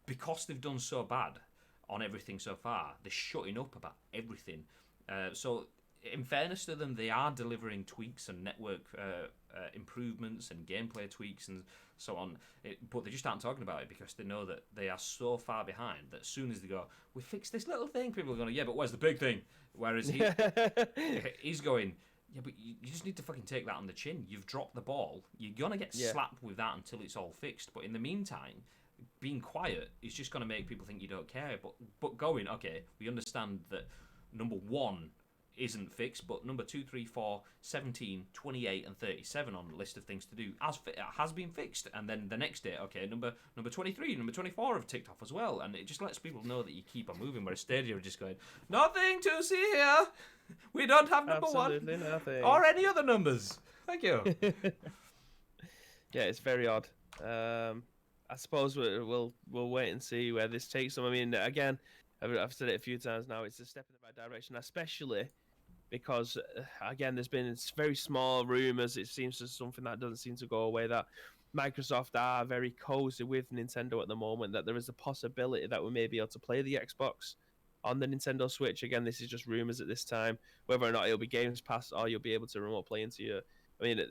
because they've done so bad on everything so far, they're shutting up about everything. So in fairness to them, they are delivering tweaks and network improvements and gameplay tweaks and so on, but they just aren't talking about it because they know that they are so far behind that as soon as they go, we fixed this little thing, people are going, yeah, but where's the big thing? Whereas he's going, yeah, but you just need to fucking take that on the chin. You've dropped the ball. You're going to get slapped with that until it's all fixed. But in the meantime, being quiet is just going to make people think you don't care. But going, okay, we understand that number 1 isn't fixed, but number 2, 3, 4, 17, 28, and 37 on the list of things to do has been fixed. And then the next day, okay, number 23, number 24 have ticked off as well. And it just lets people know that you keep on moving, whereas Stadia are just going, nothing to see here. We don't have number Absolutely 1 nothing. or any other numbers. Thank you. Yeah, it's very odd. I suppose we'll wait and see where this takes them. I mean, again, I've said it a few times now. It's a step in the right direction, especially because, again, there's been very small rumours. It seems to something that doesn't seem to go away, that Microsoft are very cozy with Nintendo at the moment, that there is a possibility that we may be able to play the Xbox on the Nintendo Switch. Again, this is just rumours at this time. Whether or not it'll be Games Pass or you'll be able to remote play into your... I mean,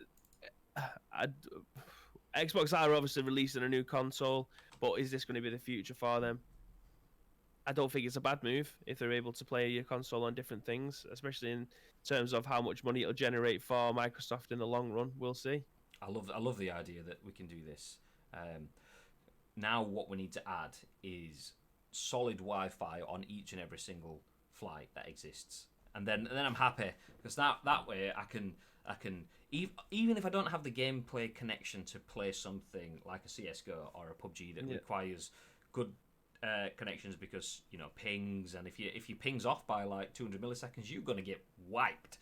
Xbox are obviously releasing a new console, but is this going to be the future for them? I don't think it's a bad move if they're able to play your console on different things, especially in terms of how much money it'll generate for Microsoft in the long run. We'll see. I love the idea that we can do this. Now what we need to add is solid Wi-Fi on each and every single flight that exists, and then I'm happy because that way I can even if I don't have the gameplay connection to play something like a CS:GO or a PUBG that requires good connections, because pings, and if you pings off by like 200 milliseconds, you're gonna get wiped.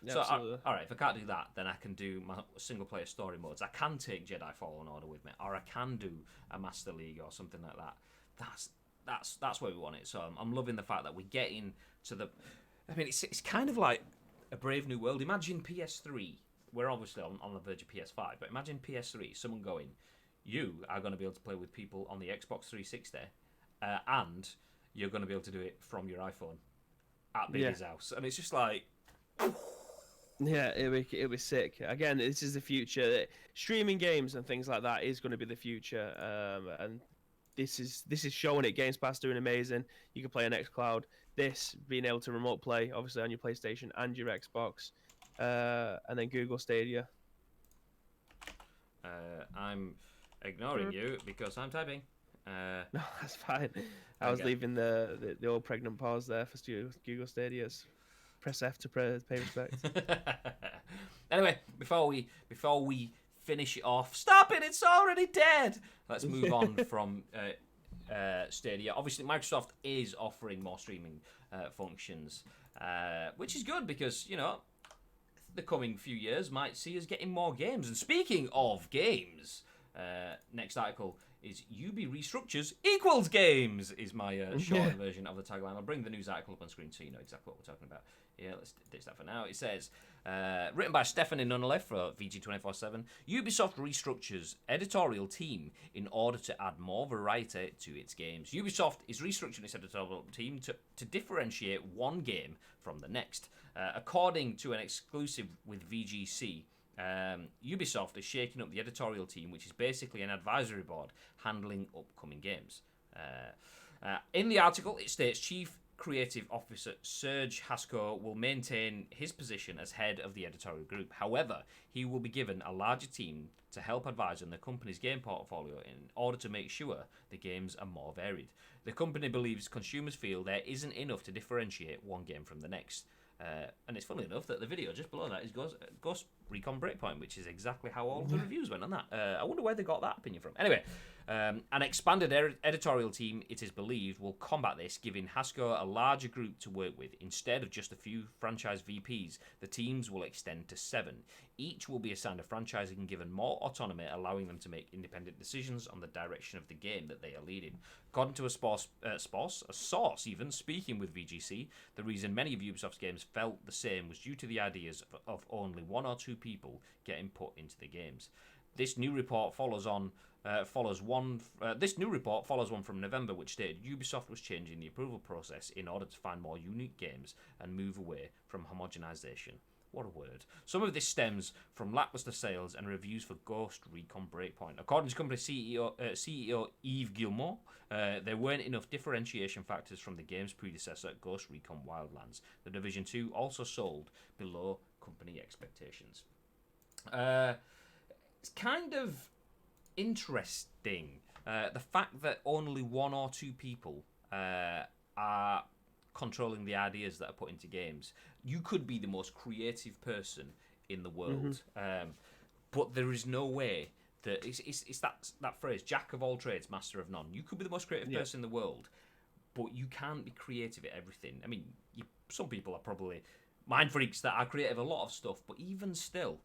So all right, if I can't do that, then I can do my single player story modes. I can take Jedi Fallen Order with me, or I can do a Master League or something like that. That's where we want it. So I'm loving the fact that we're getting to the... I mean, it's kind of like a Brave New World. Imagine PS3. We're obviously on the verge of PS5, but imagine PS3, someone going, you are going to be able to play with people on the Xbox 360, and you're going to be able to do it from your iPhone at baby's house. And it's just like... Yeah, it'll be sick. Again, this is the future. Streaming games and things like that is going to be the future, and this is showing it. Games Pass doing amazing. You can play on xCloud. This being able to remote play, obviously on your PlayStation and your Xbox, and then Google Stadia. I'm ignoring you because I'm typing. No, that's fine. I was leaving the old pregnant pause there for Google Stadia's. Press F to pay respect. Anyway, before we finish it off, stop it! It's already dead. Let's move on from Stadia. Obviously, Microsoft is offering more streaming functions, which is good because the coming few years might see us getting more games. And speaking of games, next article is restructures equals games is my short version of the tagline. I'll bring the news article up on screen so you know exactly what we're talking about. Yeah, let's ditch that for now. It says, written by Stephany and Nunneley for VG247, Ubisoft restructures editorial team in order to add more variety to its games. Ubisoft is restructuring its editorial team to differentiate one game from the next. According to an exclusive with VGC, Ubisoft is shaking up the editorial team, which is basically an advisory board handling upcoming games. In the article, it states Chief Creative Officer Serge Haskell will maintain his position as head of the editorial group. However, he will be given a larger team to help advise on the company's game portfolio in order to make sure the games are more varied. The company believes consumers feel there isn't enough to differentiate one game from the next. And it's funny enough that the video just below that is Ghost Recon Breakpoint, which is exactly how all of the reviews went on that. I wonder where they got that opinion from. Anyway, An expanded editorial team, it is believed, will combat this, giving Hasco a larger group to work with. Instead of just a few franchise VPs, the teams will extend to 7. Each will be assigned a franchise and given more autonomy, allowing them to make independent decisions on the direction of the game that they are leading. According to a source even, speaking with VGC, the reason many of Ubisoft's games felt the same was due to the ideas of only 1 or 2 people getting put into the games. This new report follows one from November, which stated Ubisoft was changing the approval process in order to find more unique games and move away from homogenization. What a word. Some of this stems from lackluster sales and reviews for Ghost Recon Breakpoint. According to company CEO Yves Guillemot, there weren't enough differentiation factors from the game's predecessor, Ghost Recon Wildlands. The Division 2 also sold below company expectations. It's kind of interesting, the fact that only 1 or 2 people are controlling the ideas that are put into games. You could be the most creative person in the world, but there is no way that it's that phrase, jack of all trades, master of none. You could be the most creative person in the world, but you can't be creative at everything. I mean, some people are probably mind freaks that are creative at a lot of stuff, but even still,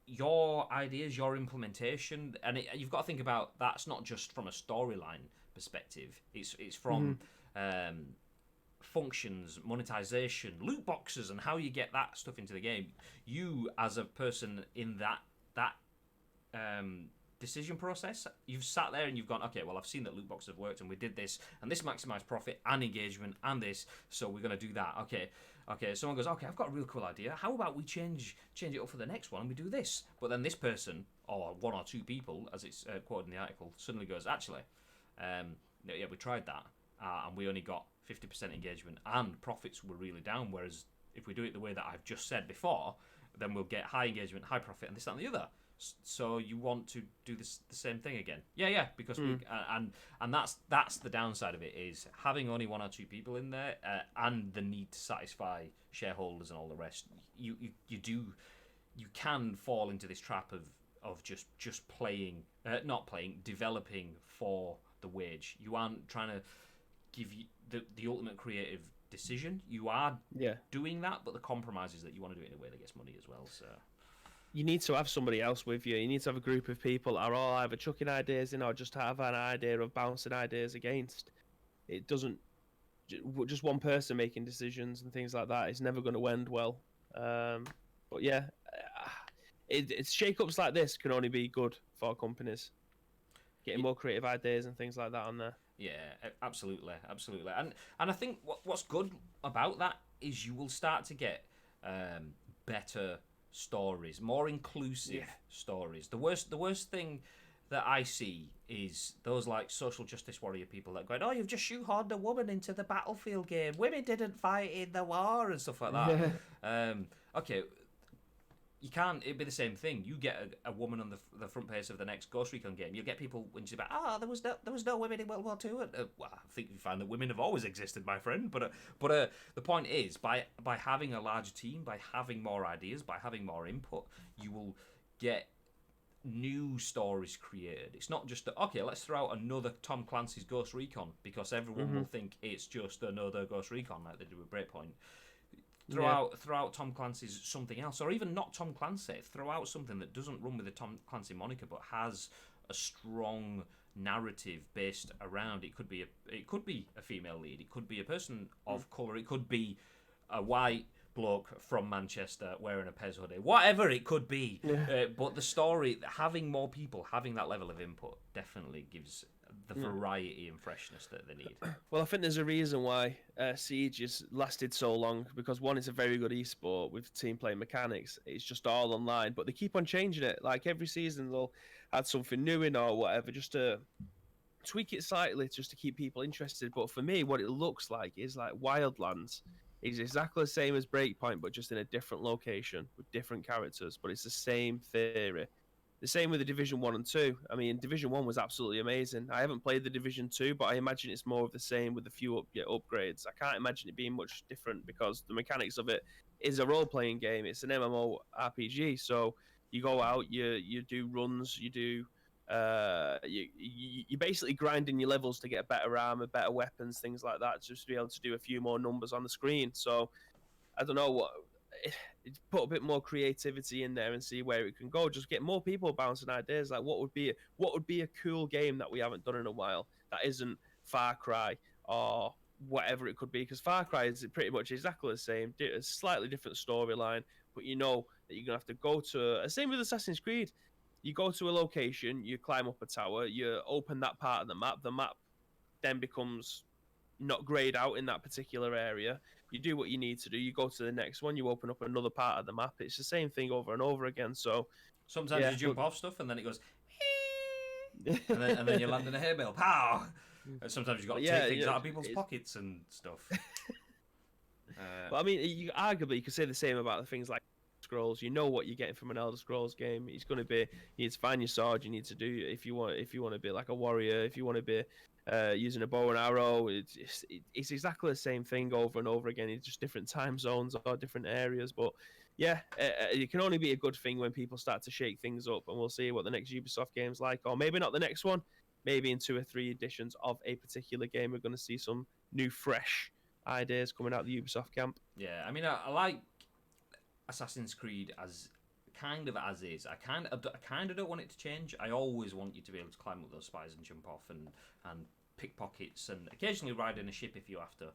your ideas, your implementation, and you've got to think about that's not just from a storyline perspective. It's from functions, monetization, loot boxes, and how you get that stuff into the game. You, as a person in that decision process, you've sat there and you've gone, okay, well, I've seen that loot boxes have worked, and we did this, and this maximized profit and engagement, and this, so we're going to do that. Okay, someone goes, okay, I've got a real cool idea. How about we change it up for the next one and we do this? But then this person, or 1 or 2 people, as it's quoted in the article, suddenly goes, actually, we tried that, and we only got 50% engagement, and profits were really down, whereas if we do it the way that I've just said before, then we'll get high engagement, high profit, and this, that, and the other. So you want to do the same thing again? Yeah, because we and that's the downside of it, is having only 1 or 2 people in there, and the need to satisfy shareholders and all the rest. You can fall into this trap of just playing, developing for the wage. You aren't trying to give you the ultimate creative decision. You are doing that, but the compromise is that you want to do it in a way that gets money as well. So you need to have somebody else with you. You need to have a group of people that are all either chucking ideas in or just have an idea of bouncing ideas against. It doesn't, just one person making decisions and things like that is never going to end well. But yeah, it's shake-ups like this can only be good for companies. Getting more creative ideas and things like that on there. Yeah, absolutely. And I think what's good about that is you will start to get better stories, more inclusive stories. The worst thing that I see is those like social justice warrior people that go, oh, you've just shoehorned a woman into the battlefield game. Women didn't fight in the war and stuff like that. Okay, you can't. It'd be the same thing. You get a woman on the front page of the next Ghost Recon game. You'll get people when she's about, there was no women in World War II. Well, I think you find that women have always existed, my friend. But the point is, by having a larger team, by having more ideas, by having more input, you will get new stories created. It's not just okay, let's throw out another Tom Clancy's Ghost Recon, because everyone will think it's just another Ghost Recon like they do with Breakpoint. Throw out Tom Clancy's something else, or even not Tom Clancy. Throw out something that doesn't run with the Tom Clancy moniker, but has a strong narrative based around. It could be a female lead. It could be a person of colour. It could be a white bloke from Manchester wearing a Pez hoodie. Whatever it could be. But the story, having more people, having that level of input, definitely gives the variety and freshness that they need. Well, I think there's a reason why Siege has lasted so long, because one, it's a very good esport with team play mechanics. It's just all online, but they keep on changing it. Like every season they'll add something new in or whatever, just to tweak it slightly, just to keep people interested. But for me, what it looks like is like Wildlands. It's exactly the same as Breakpoint, but just in a different location with different characters. But it's the same theory. The same with the Division 1 and 2. I mean, Division 1 was absolutely amazing. I haven't played the Division 2, but I imagine it's more of the same with a few upgrades. I can't imagine it being much different, because the mechanics of it is a role-playing game. It's an MMO RPG, so you go out, you do runs, you do You're basically grinding your levels to get better armor, better weapons, things like that, just to be able to do a few more numbers on the screen. So I don't know what. Put a bit more creativity in there and see where it can go. Just get more people bouncing ideas. Like what would be a cool game that we haven't done in a while that isn't Far Cry or whatever it could be. Because Far Cry is pretty much exactly the same, a slightly different storyline, but you know that you're gonna have to go to. Same with Assassin's Creed. You go to a location, you climb up a tower, you open that part of the map. The map then becomes not grayed out in that particular area. You do what you need to do. You go to the next one. You open up another part of the map. It's the same thing over and over again. So sometimes you jump off stuff and then it goes, and then you land in a hay bale. Pow! And sometimes you've got to take things out of people's pockets and stuff. But I mean, arguably you could say the same about the things like Scrolls. You know what you're getting from an Elder Scrolls game. It's going to be, you need to find your sword. You need to do, if you want to be like a warrior, if you want to be using a bow and arrow, it's exactly the same thing over and over again. It's just different time zones or different areas. But yeah, it can only be a good thing when people start to shake things up, and we'll see what the next Ubisoft game's like, or maybe not the next one. Maybe in 2 or 3 editions of a particular game, we're going to see some new, fresh ideas coming out of the Ubisoft camp. Yeah, I mean, I like Assassin's Creed as is. I kind of don't want it to change. I always want you to be able to climb up those spires and jump off and pickpockets and occasionally ride in a ship if you have to.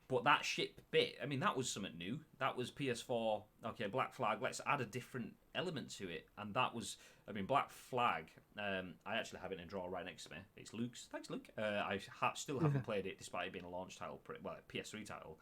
But that ship bit, I mean, that was something new. That was PS4. Okay, Black Flag. Let's add a different element to it, and that was. I mean, Black Flag. I actually have it in a drawer right next to me. It's Luke's. Thanks, Luke. I still haven't played it despite it being a launch title, a PS3 title.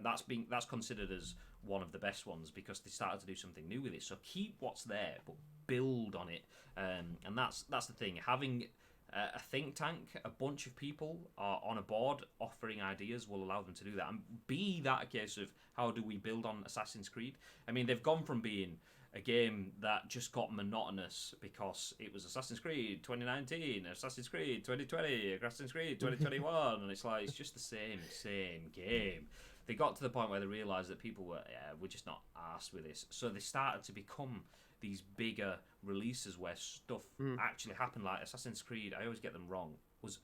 That's considered as one of the best ones because they started to do something new with it. So keep what's there, but build on it. And that's the thing. Having a think tank, a bunch of people are on a board offering ideas will allow them to do that. And be that a case of how do we build on Assassin's Creed? I mean, they've gone from being a game that just got monotonous because it was Assassin's Creed 2019, Assassin's Creed 2020, Assassin's Creed 2021, and it's like it's just the same game. They got to the point where they realised that people were just not arsed with this, so they started to become these bigger releases where stuff actually happened. Like Assassin's Creed, I always get them wrong. Was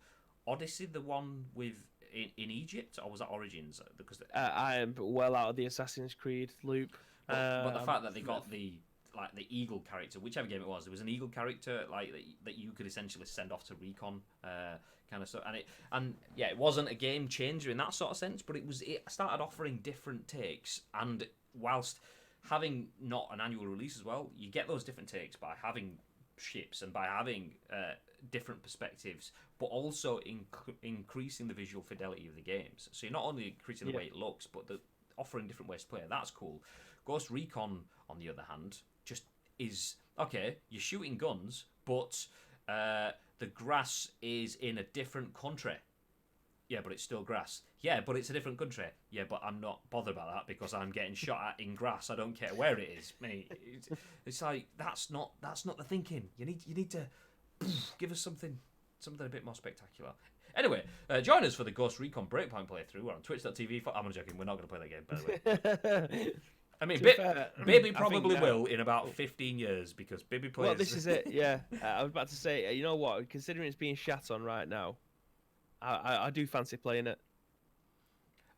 Odyssey the one with in Egypt, or was that Origins? Because I am well out of the Assassin's Creed loop. But the fact that they got the eagle character, whichever game it was, there was an eagle character that you could essentially send off to recon kind of stuff, and it wasn't a game changer in that sort of sense, but it started offering different takes, and whilst having not an annual release as well, you get those different takes by having ships and by having different perspectives, but also increasing the visual fidelity of the games. So you're not only increasing the way it looks, but offering different ways to play. That's cool. Ghost Recon, on the other hand, just is okay. You're shooting guns, but the grass is in a different country. Yeah, but it's still grass. Yeah, but it's a different country. Yeah, but I'm not bothered about that because I'm getting shot at in grass. I don't care where it is. It's like that's not the thinking. You need to give us something a bit more spectacular. Anyway, join us for the Ghost Recon Breakpoint playthrough. We're on twitch.tv. I'm joking. We're not going to play that game, by the way. I mean, Bibby probably will in about 15 years because Bibby plays. Well, this is it. Yeah, I was about to say. You know what? Considering it's being shat on right now, I do fancy playing it.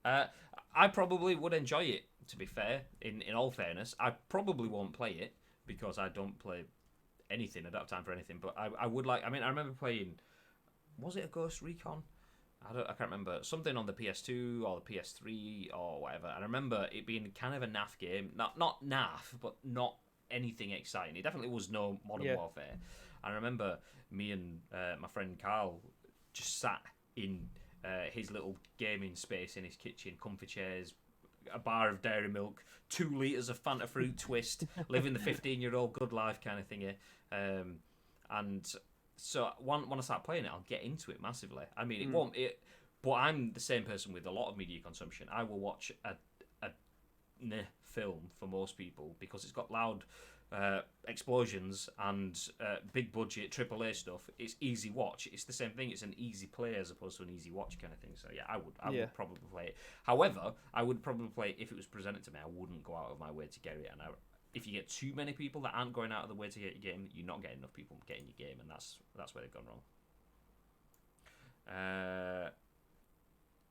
I probably would enjoy it. To be fair, in all fairness, I probably won't play it because I don't play anything. I don't have time for anything. But I would like. I mean, I remember playing. Was it a Ghost Recon? I can't remember. Something on the PS2 or the PS3 or whatever. And I remember it being kind of a naff game. Not naff, but not anything exciting. It definitely was no Modern Warfare. I remember me and my friend Carl just sat in his little gaming space in his kitchen, comfy chairs, a bar of dairy milk, 2 litres of Fanta Fruit Twist, living the 15-year-old good life kind of thingy. And so when I start playing it, I'll get into it massively. I mean, it won't. But I'm the same person with a lot of media consumption. I will watch a film for most people because it's got loud explosions and big budget AAA stuff. It's easy watch. It's the same thing. It's an easy play as opposed to an easy watch kind of thing. So yeah, I would probably play it. However, I would probably play it if it was presented to me. I wouldn't go out of my way to get it, and if you get too many people that aren't going out of the way to get your game, you're not getting enough people getting your game, and that's where they've gone wrong.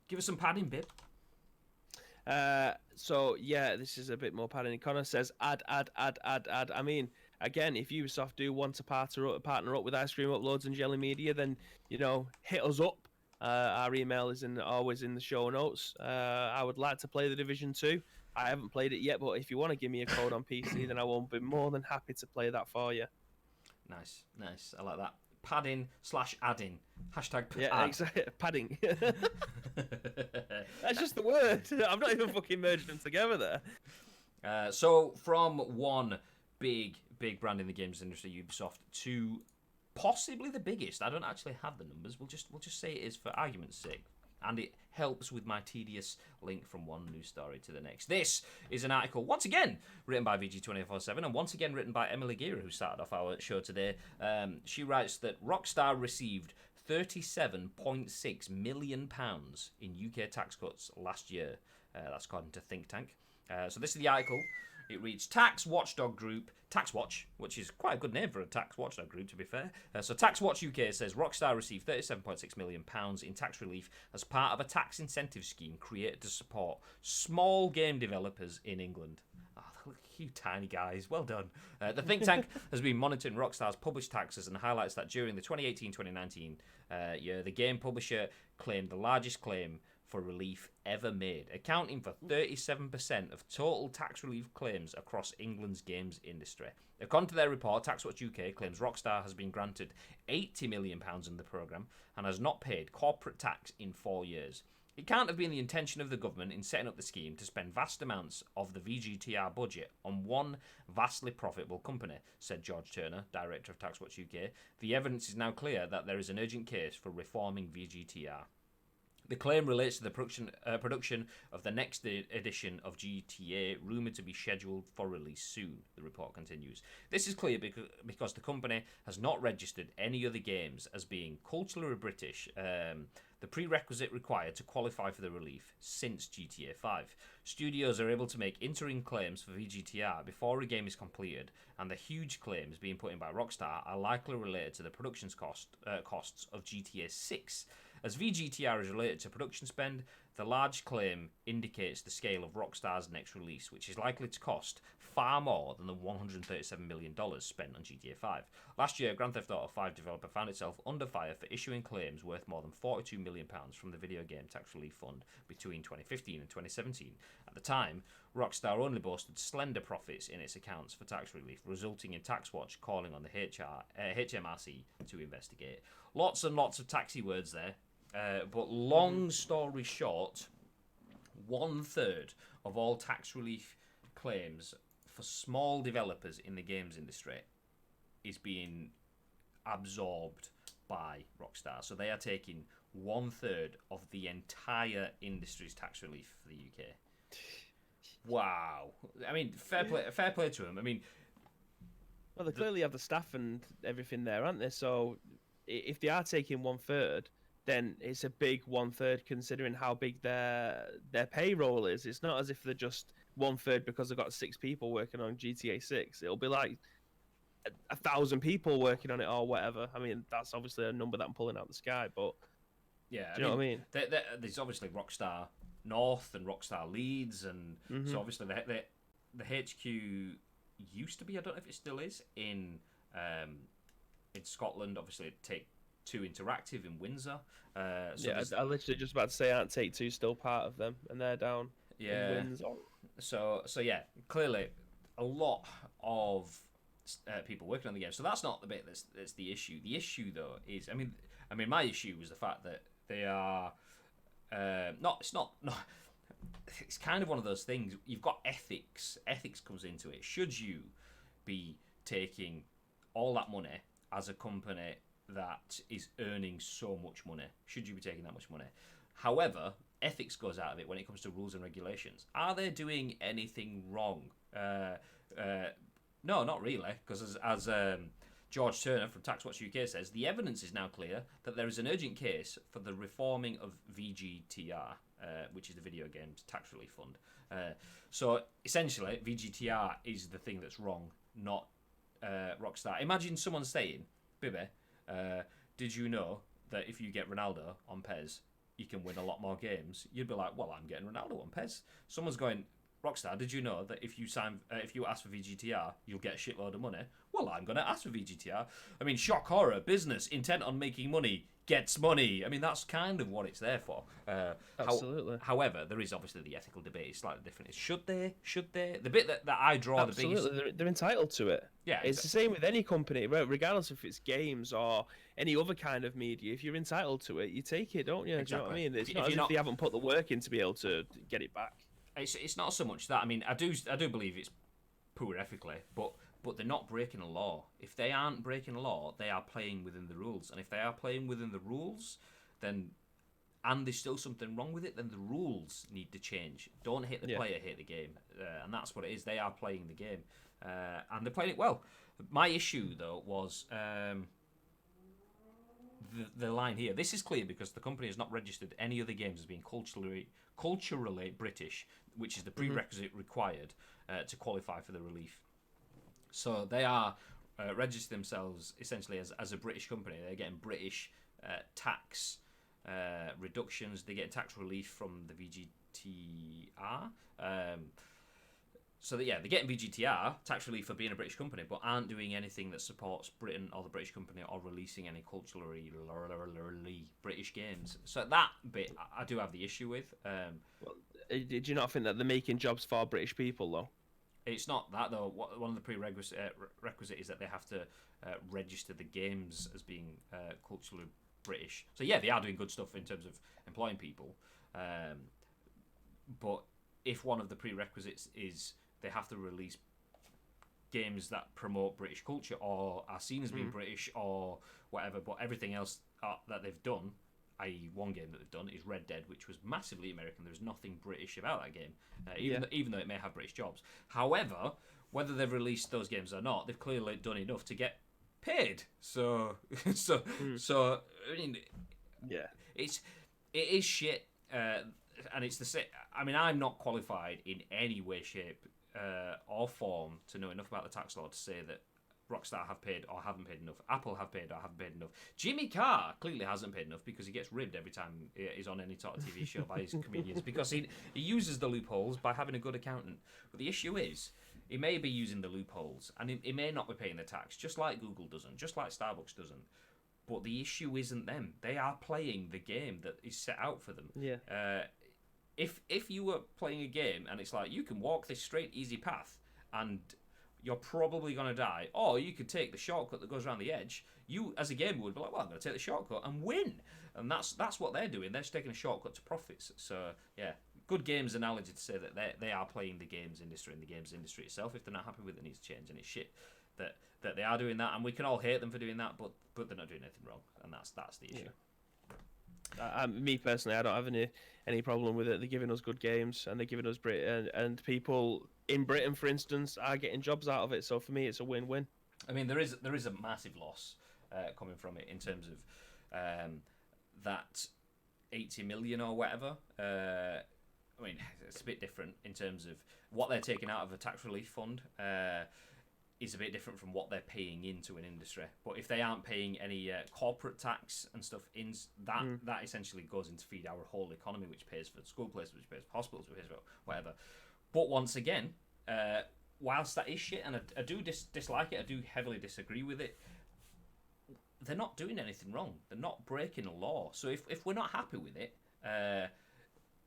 Give us some padding, Bib. So yeah, this is a bit more padding. Connor says add. I mean, again, if Ubisoft do want to partner up with Ice Cream Uploads and Jelly Media, then hit us up. Our email is always in the show notes. I would like to play the Division 2. I haven't played it yet, but if you want to give me a code on PC, then I will be more than happy to play that for you. Nice. I like that. Padding/adding. Hashtag yeah, exactly. Padding. That's just the word. I'm not even fucking merging them together there. So from one big brand in the games industry, Ubisoft, to possibly the biggest. I don't actually have the numbers. We'll just say it is for argument's sake. And it helps with my tedious link from one news story to the next. This is an article, once again, written by VG247, and once again written by Emily Gera, who started off our show today. She writes that Rockstar received £37.6 million in UK tax cuts last year. That's according to Think Tank. So this is the article. It reads, Tax Watchdog Group, Tax Watch, which is quite a good name for a tax watchdog group, to be fair. So Tax Watch UK says Rockstar received £37.6 million in tax relief as part of a tax incentive scheme created to support small game developers in England. Oh, look, you tiny guys, well done. The think tank has been monitoring Rockstar's published taxes and highlights that during the 2018-2019 year, the game publisher claimed the largest claim for relief ever made, accounting for 37% of total tax relief claims across England's games industry. According to their report, TaxWatch UK claims Rockstar has been granted £80 million in the programme and has not paid corporate tax in 4 years. It can't have been the intention of the government in setting up the scheme to spend vast amounts of the VGTR budget on one vastly profitable company, said George Turner, director of TaxWatch UK. The evidence is now clear that there is an urgent case for reforming VGTR. The claim relates to the production of the next edition of GTA, rumoured to be scheduled for release soon, the report continues. This is clear because the company has not registered any other games as being culturally British, the prerequisite required to qualify for the relief, since GTA 5. Studios are able to make interim claims for VGTR before a game is completed, and the huge claims being put in by Rockstar are likely related to the production costs of GTA 6. As VGTR is related to production spend, the large claim indicates the scale of Rockstar's next release, which is likely to cost far more than the $137 million spent on GTA 5. Last year, Grand Theft Auto 5 developer found itself under fire for issuing claims worth more than £42 million from the Video Game Tax Relief Fund between 2015 and 2017. At the time, Rockstar only boasted slender profits in its accounts for tax relief, resulting in TaxWatch calling on the HMRC to investigate. Lots and lots of taxi words there. But long story short, 1/3 of all tax relief claims for small developers in the games industry is being absorbed by Rockstar. So they are taking 1/3 of the entire industry's tax relief for the UK. Wow. I mean, fair play to them. I mean, well, they clearly have the staff and everything there, aren't they? So if they are taking 1/3, then it's a big 1/3 considering how big their payroll is. It's not as if they're just 1/3 because they've got 6 people working on GTA 6. It'll be like 1,000 people working on it or whatever. I mean, that's obviously a number that I'm pulling out of the sky, but yeah, do you know what I mean? There's obviously Rockstar North and Rockstar Leeds, and so obviously the HQ used to be, I don't know if it still is, in Scotland. Obviously, Take-Two Interactive in Windsor. So yeah, I literally just about to say, aren't Take-Two still part of them, and they're down in Windsor. So yeah, clearly a lot of people working on the game. So that's not the bit that's the issue. The issue though is, I mean, my issue was the fact that they are it's kind of one of those things. You've got ethics. Ethics comes into it. Should you be taking all that money as a company that is earning so much money? Should you be taking that much money? However, ethics goes out of it when it comes to rules and regulations. Are they doing anything wrong? No, not really, because as George Turner from TaxWatch UK says, the evidence is now clear that there is an urgent case for the reforming of VGTR. which is the Video Games Tax Relief Fund. So essentially, VGTR is the thing that's wrong, not Rockstar. Imagine someone saying, Bibby, did you know that if you get Ronaldo on PES, you can win a lot more games? You'd be like, well, I'm getting Ronaldo on PES. Someone's going, Rockstar, did you know that if you ask for VGTR, you'll get a shitload of money? Well, I'm going to ask for VGTR. I mean, shock horror, business, intent on making money, gets money. I mean, that's kind of what it's there for. Absolutely. However, there is obviously the ethical debate. It's slightly different. It's should they? The bit that I draw Absolutely. the biggest... They're entitled to it. Yeah, it's the same with any company, regardless if it's games or any other kind of media. If you're entitled to it, you take it, don't you? Exactly. Do you know what I mean? It's not as if they haven't put the work in to be able to get it back. It's not so much that. I mean, I do believe it's poor ethically, but they're not breaking a law. If they aren't breaking a law, they are playing within the rules. And if they are playing within the rules, then and there's still something wrong with it, then the rules need to change. Don't hate the player, hate the game, and that's what it is. They are playing the game, and they're playing it well. My issue though was the line here. This is clear because the company has not registered any other games as being culturally British, which is the prerequisite required to qualify for the relief. So they are registered themselves essentially as a British company. They're getting British tax reductions. They're getting tax relief from the VGTR. So they're getting VGTR, tax relief for being a British company, but aren't doing anything that supports Britain or the British company or releasing any culturally British games. So that bit I do have the issue with. Did you not think that they're making jobs for British people, though? It's not that, though. One of the prerequisites is that they have to register the games as being culturally British. So, yeah, they are doing good stuff in terms of employing people. But if one of the prerequisites is they have to release games that promote British culture or are seen as being British or whatever, but everything else that they've done, i.e. one game that they've done is Red Dead, which was massively American. There's nothing British about that game, even though it may have British jobs. However, whether they've released those games or not, they've clearly done enough to get paid. So I mean, it is shit, and it's the same. I mean, I'm not qualified in any way, shape, or form to know enough about the tax law to say that Rockstar have paid or haven't paid enough. Apple have paid or haven't paid enough. Jimmy Carr clearly hasn't paid enough because he gets ribbed every time he's on any sort of TV show by his comedians because he uses the loopholes by having a good accountant. But the issue is, he may be using the loopholes and he may not be paying the tax, just like Google doesn't, just like Starbucks doesn't. But the issue isn't them. They are playing the game that is set out for them. Yeah. If you were playing a game and it's like, you can walk this straight, easy path and you're probably going to die, or you could take the shortcut that goes around the edge, you as a gamer would be like, well, I'm going to take the shortcut and win. And that's what they're doing. They're just taking a shortcut to profits. So, yeah, good games analogy to say that they are playing the games industry, and the games industry itself, if they're not happy with it, needs to change. And it's shit that they are doing that, and we can all hate them for doing that, but they're not doing anything wrong, and that's the issue. Yeah. Me personally, I don't have any problem with it. They're giving us good games, and they're giving us and people in Britain, for instance, are getting jobs out of it. So for me, it's a win-win. I mean, there is a massive loss coming from it in terms of that 80 million or whatever. I mean, it's a bit different in terms of what they're taking out of a tax relief fund. Is a bit different from what they're paying into an industry. But if they aren't paying any corporate tax and stuff in that essentially goes in to feed our whole economy, which pays for school places, which pays for hospitals, which pays for whatever. But once again, whilst that is shit, and I do dislike it, I do heavily disagree with it, they're not doing anything wrong. They're not breaking a law. So if we're not happy with it,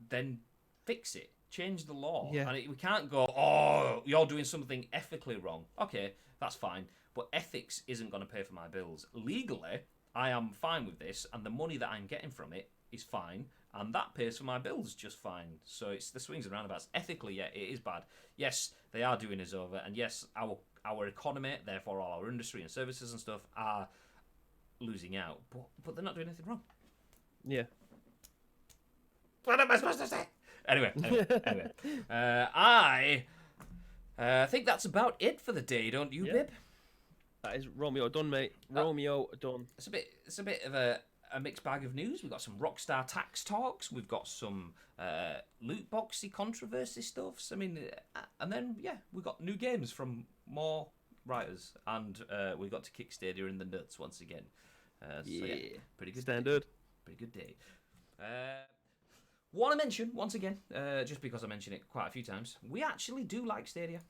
then fix it. Change the law. Yeah. And we can't go, oh, you're doing something ethically wrong. Okay, that's fine. But ethics isn't going to pay for my bills. Legally, I am fine with this, and the money that I'm getting from it is fine, and that pays for my bills just fine. So it's the swings and roundabouts. Ethically, yeah, it is bad. Yes, they are doing us over, and yes, our economy, therefore all our industry and services and stuff, are losing out. But they're not doing anything wrong. Yeah. What am I supposed to say? Anyway. I think that's about it for the day, don't you, Bib? That is Romeo done, mate. Romeo done. It's a bit of a a mixed bag of news. We've got some Rockstar tax talks. We've got some loot boxy controversy stuffs. I mean, and then we've got new games from more writers, and we got to kick Stadia in the nuts once again. Pretty good. Standard. Pretty good day. Want to mention once again, just because I mention it quite a few times, we actually do like Stadia.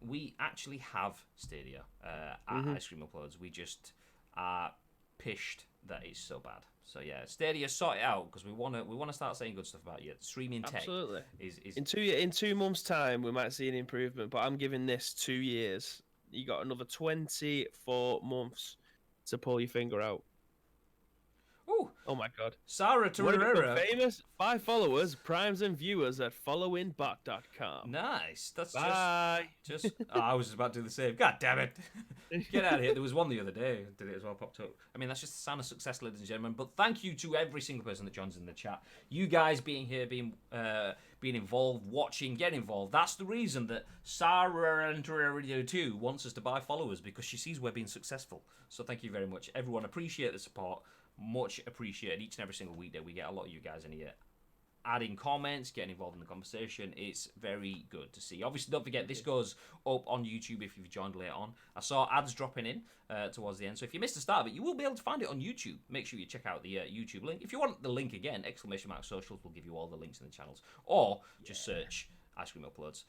We actually have Stadia at Ice Cream Uploads. We just are pissed that it's so bad. So yeah, Stadia, sort it out, because we want to start saying good stuff about you. Streaming tech is in 2 months' time we might see an improvement, but I'm giving this 2 years. You got another 24 months to pull your finger out. Ooh. Oh my god. Sarah Torreira. Famous 5 followers, primes and viewers at followinbot.com. Nice. That's Bye. just I was just about to do the same. God damn it. Get out of here. There was one the other day. Did it as well, popped up. I mean, that's just the sign of success, ladies and gentlemen. But thank you to every single person that joins in the chat. You guys being here, being involved, watching, getting involved. That's the reason that Sarah Torreira 2 wants us to buy followers, because she sees we're being successful. So thank you very much. Everyone, appreciate the support. Much appreciated. Each and every single weekday we get a lot of you guys in here adding comments, getting involved in the conversation. It's very good to see. Obviously, don't forget, this goes up on YouTube if you've joined later on. I saw ads dropping in towards the end, so if you missed the start of it, you will be able to find it on YouTube. Make sure you check out the YouTube link. If you want the link again, !socials will give you all the links in the channels, or just search Ice Cream Uploads.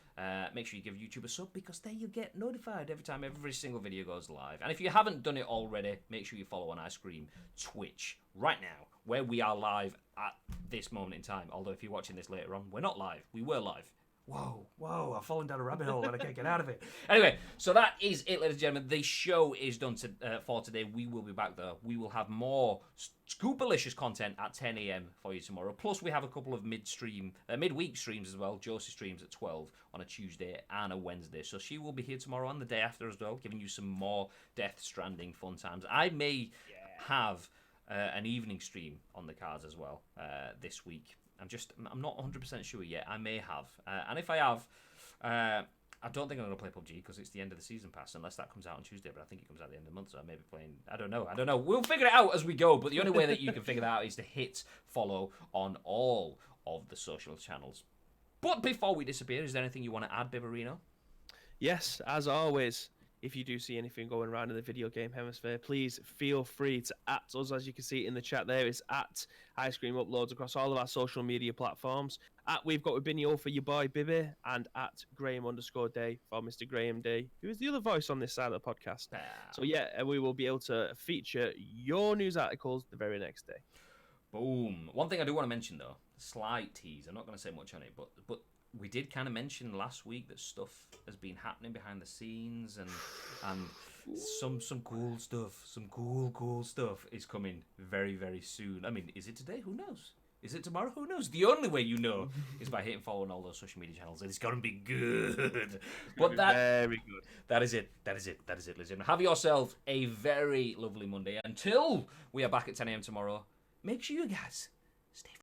Make sure you give YouTube a sub, because then you get notified every time every single video goes live. And if you haven't done it already, make sure you follow on Ice Cream Twitch right now, where we are live at this moment in time. Although if you're watching this later on, we're not live. We were live. Whoa, I've fallen down a rabbit hole and I can't get out of it. Anyway, so that is it, ladies and gentlemen. The show is done for today. We will be back, though. We will have more Scoopalicious content at 10 a.m. for you tomorrow. Plus, we have a couple of midweek streams as well. Josie streams at 12 on a Tuesday and a Wednesday. So she will be here tomorrow and the day after as well, giving you some more Death Stranding fun times. I may have an evening stream on the cards as well this week. I'm not 100% sure yet. I may have. And if I have, I don't think I'm going to play PUBG, because it's the end of the season pass, unless that comes out on Tuesday, but I think it comes out at the end of the month, so I may be playing. I don't know. We'll figure it out as we go, but the only way that you can figure that out is to hit follow on all of the social channels. But before we disappear, is there anything you want to add, Bibarino? Yes, as always. If you do see anything going around in the video game hemisphere, please feel free to @ us. As you can see in the chat there, it's @ Ice Cream Uploads across all of our social media platforms. @ We've Got Webinio for your boy Bibby, and @ Graham_Day for Mr. Graham Day, who is the other voice on this side of the podcast. So yeah, we will be able to feature your news articles the very next day. Boom. One thing I do want to mention, though, slight tease. I'm not going to say much on it, but we did kind of mention last week that stuff has been happening behind the scenes, and some cool stuff, some cool stuff is coming very, very soon. I mean, is it today? Who knows? Is it tomorrow? Who knows? The only way you know is by hitting follow on all those social media channels, and it's going to be good. But very good. That is it, listen. Have yourself a very lovely Monday. Until we are back at 10 a.m. tomorrow, make sure you guys stay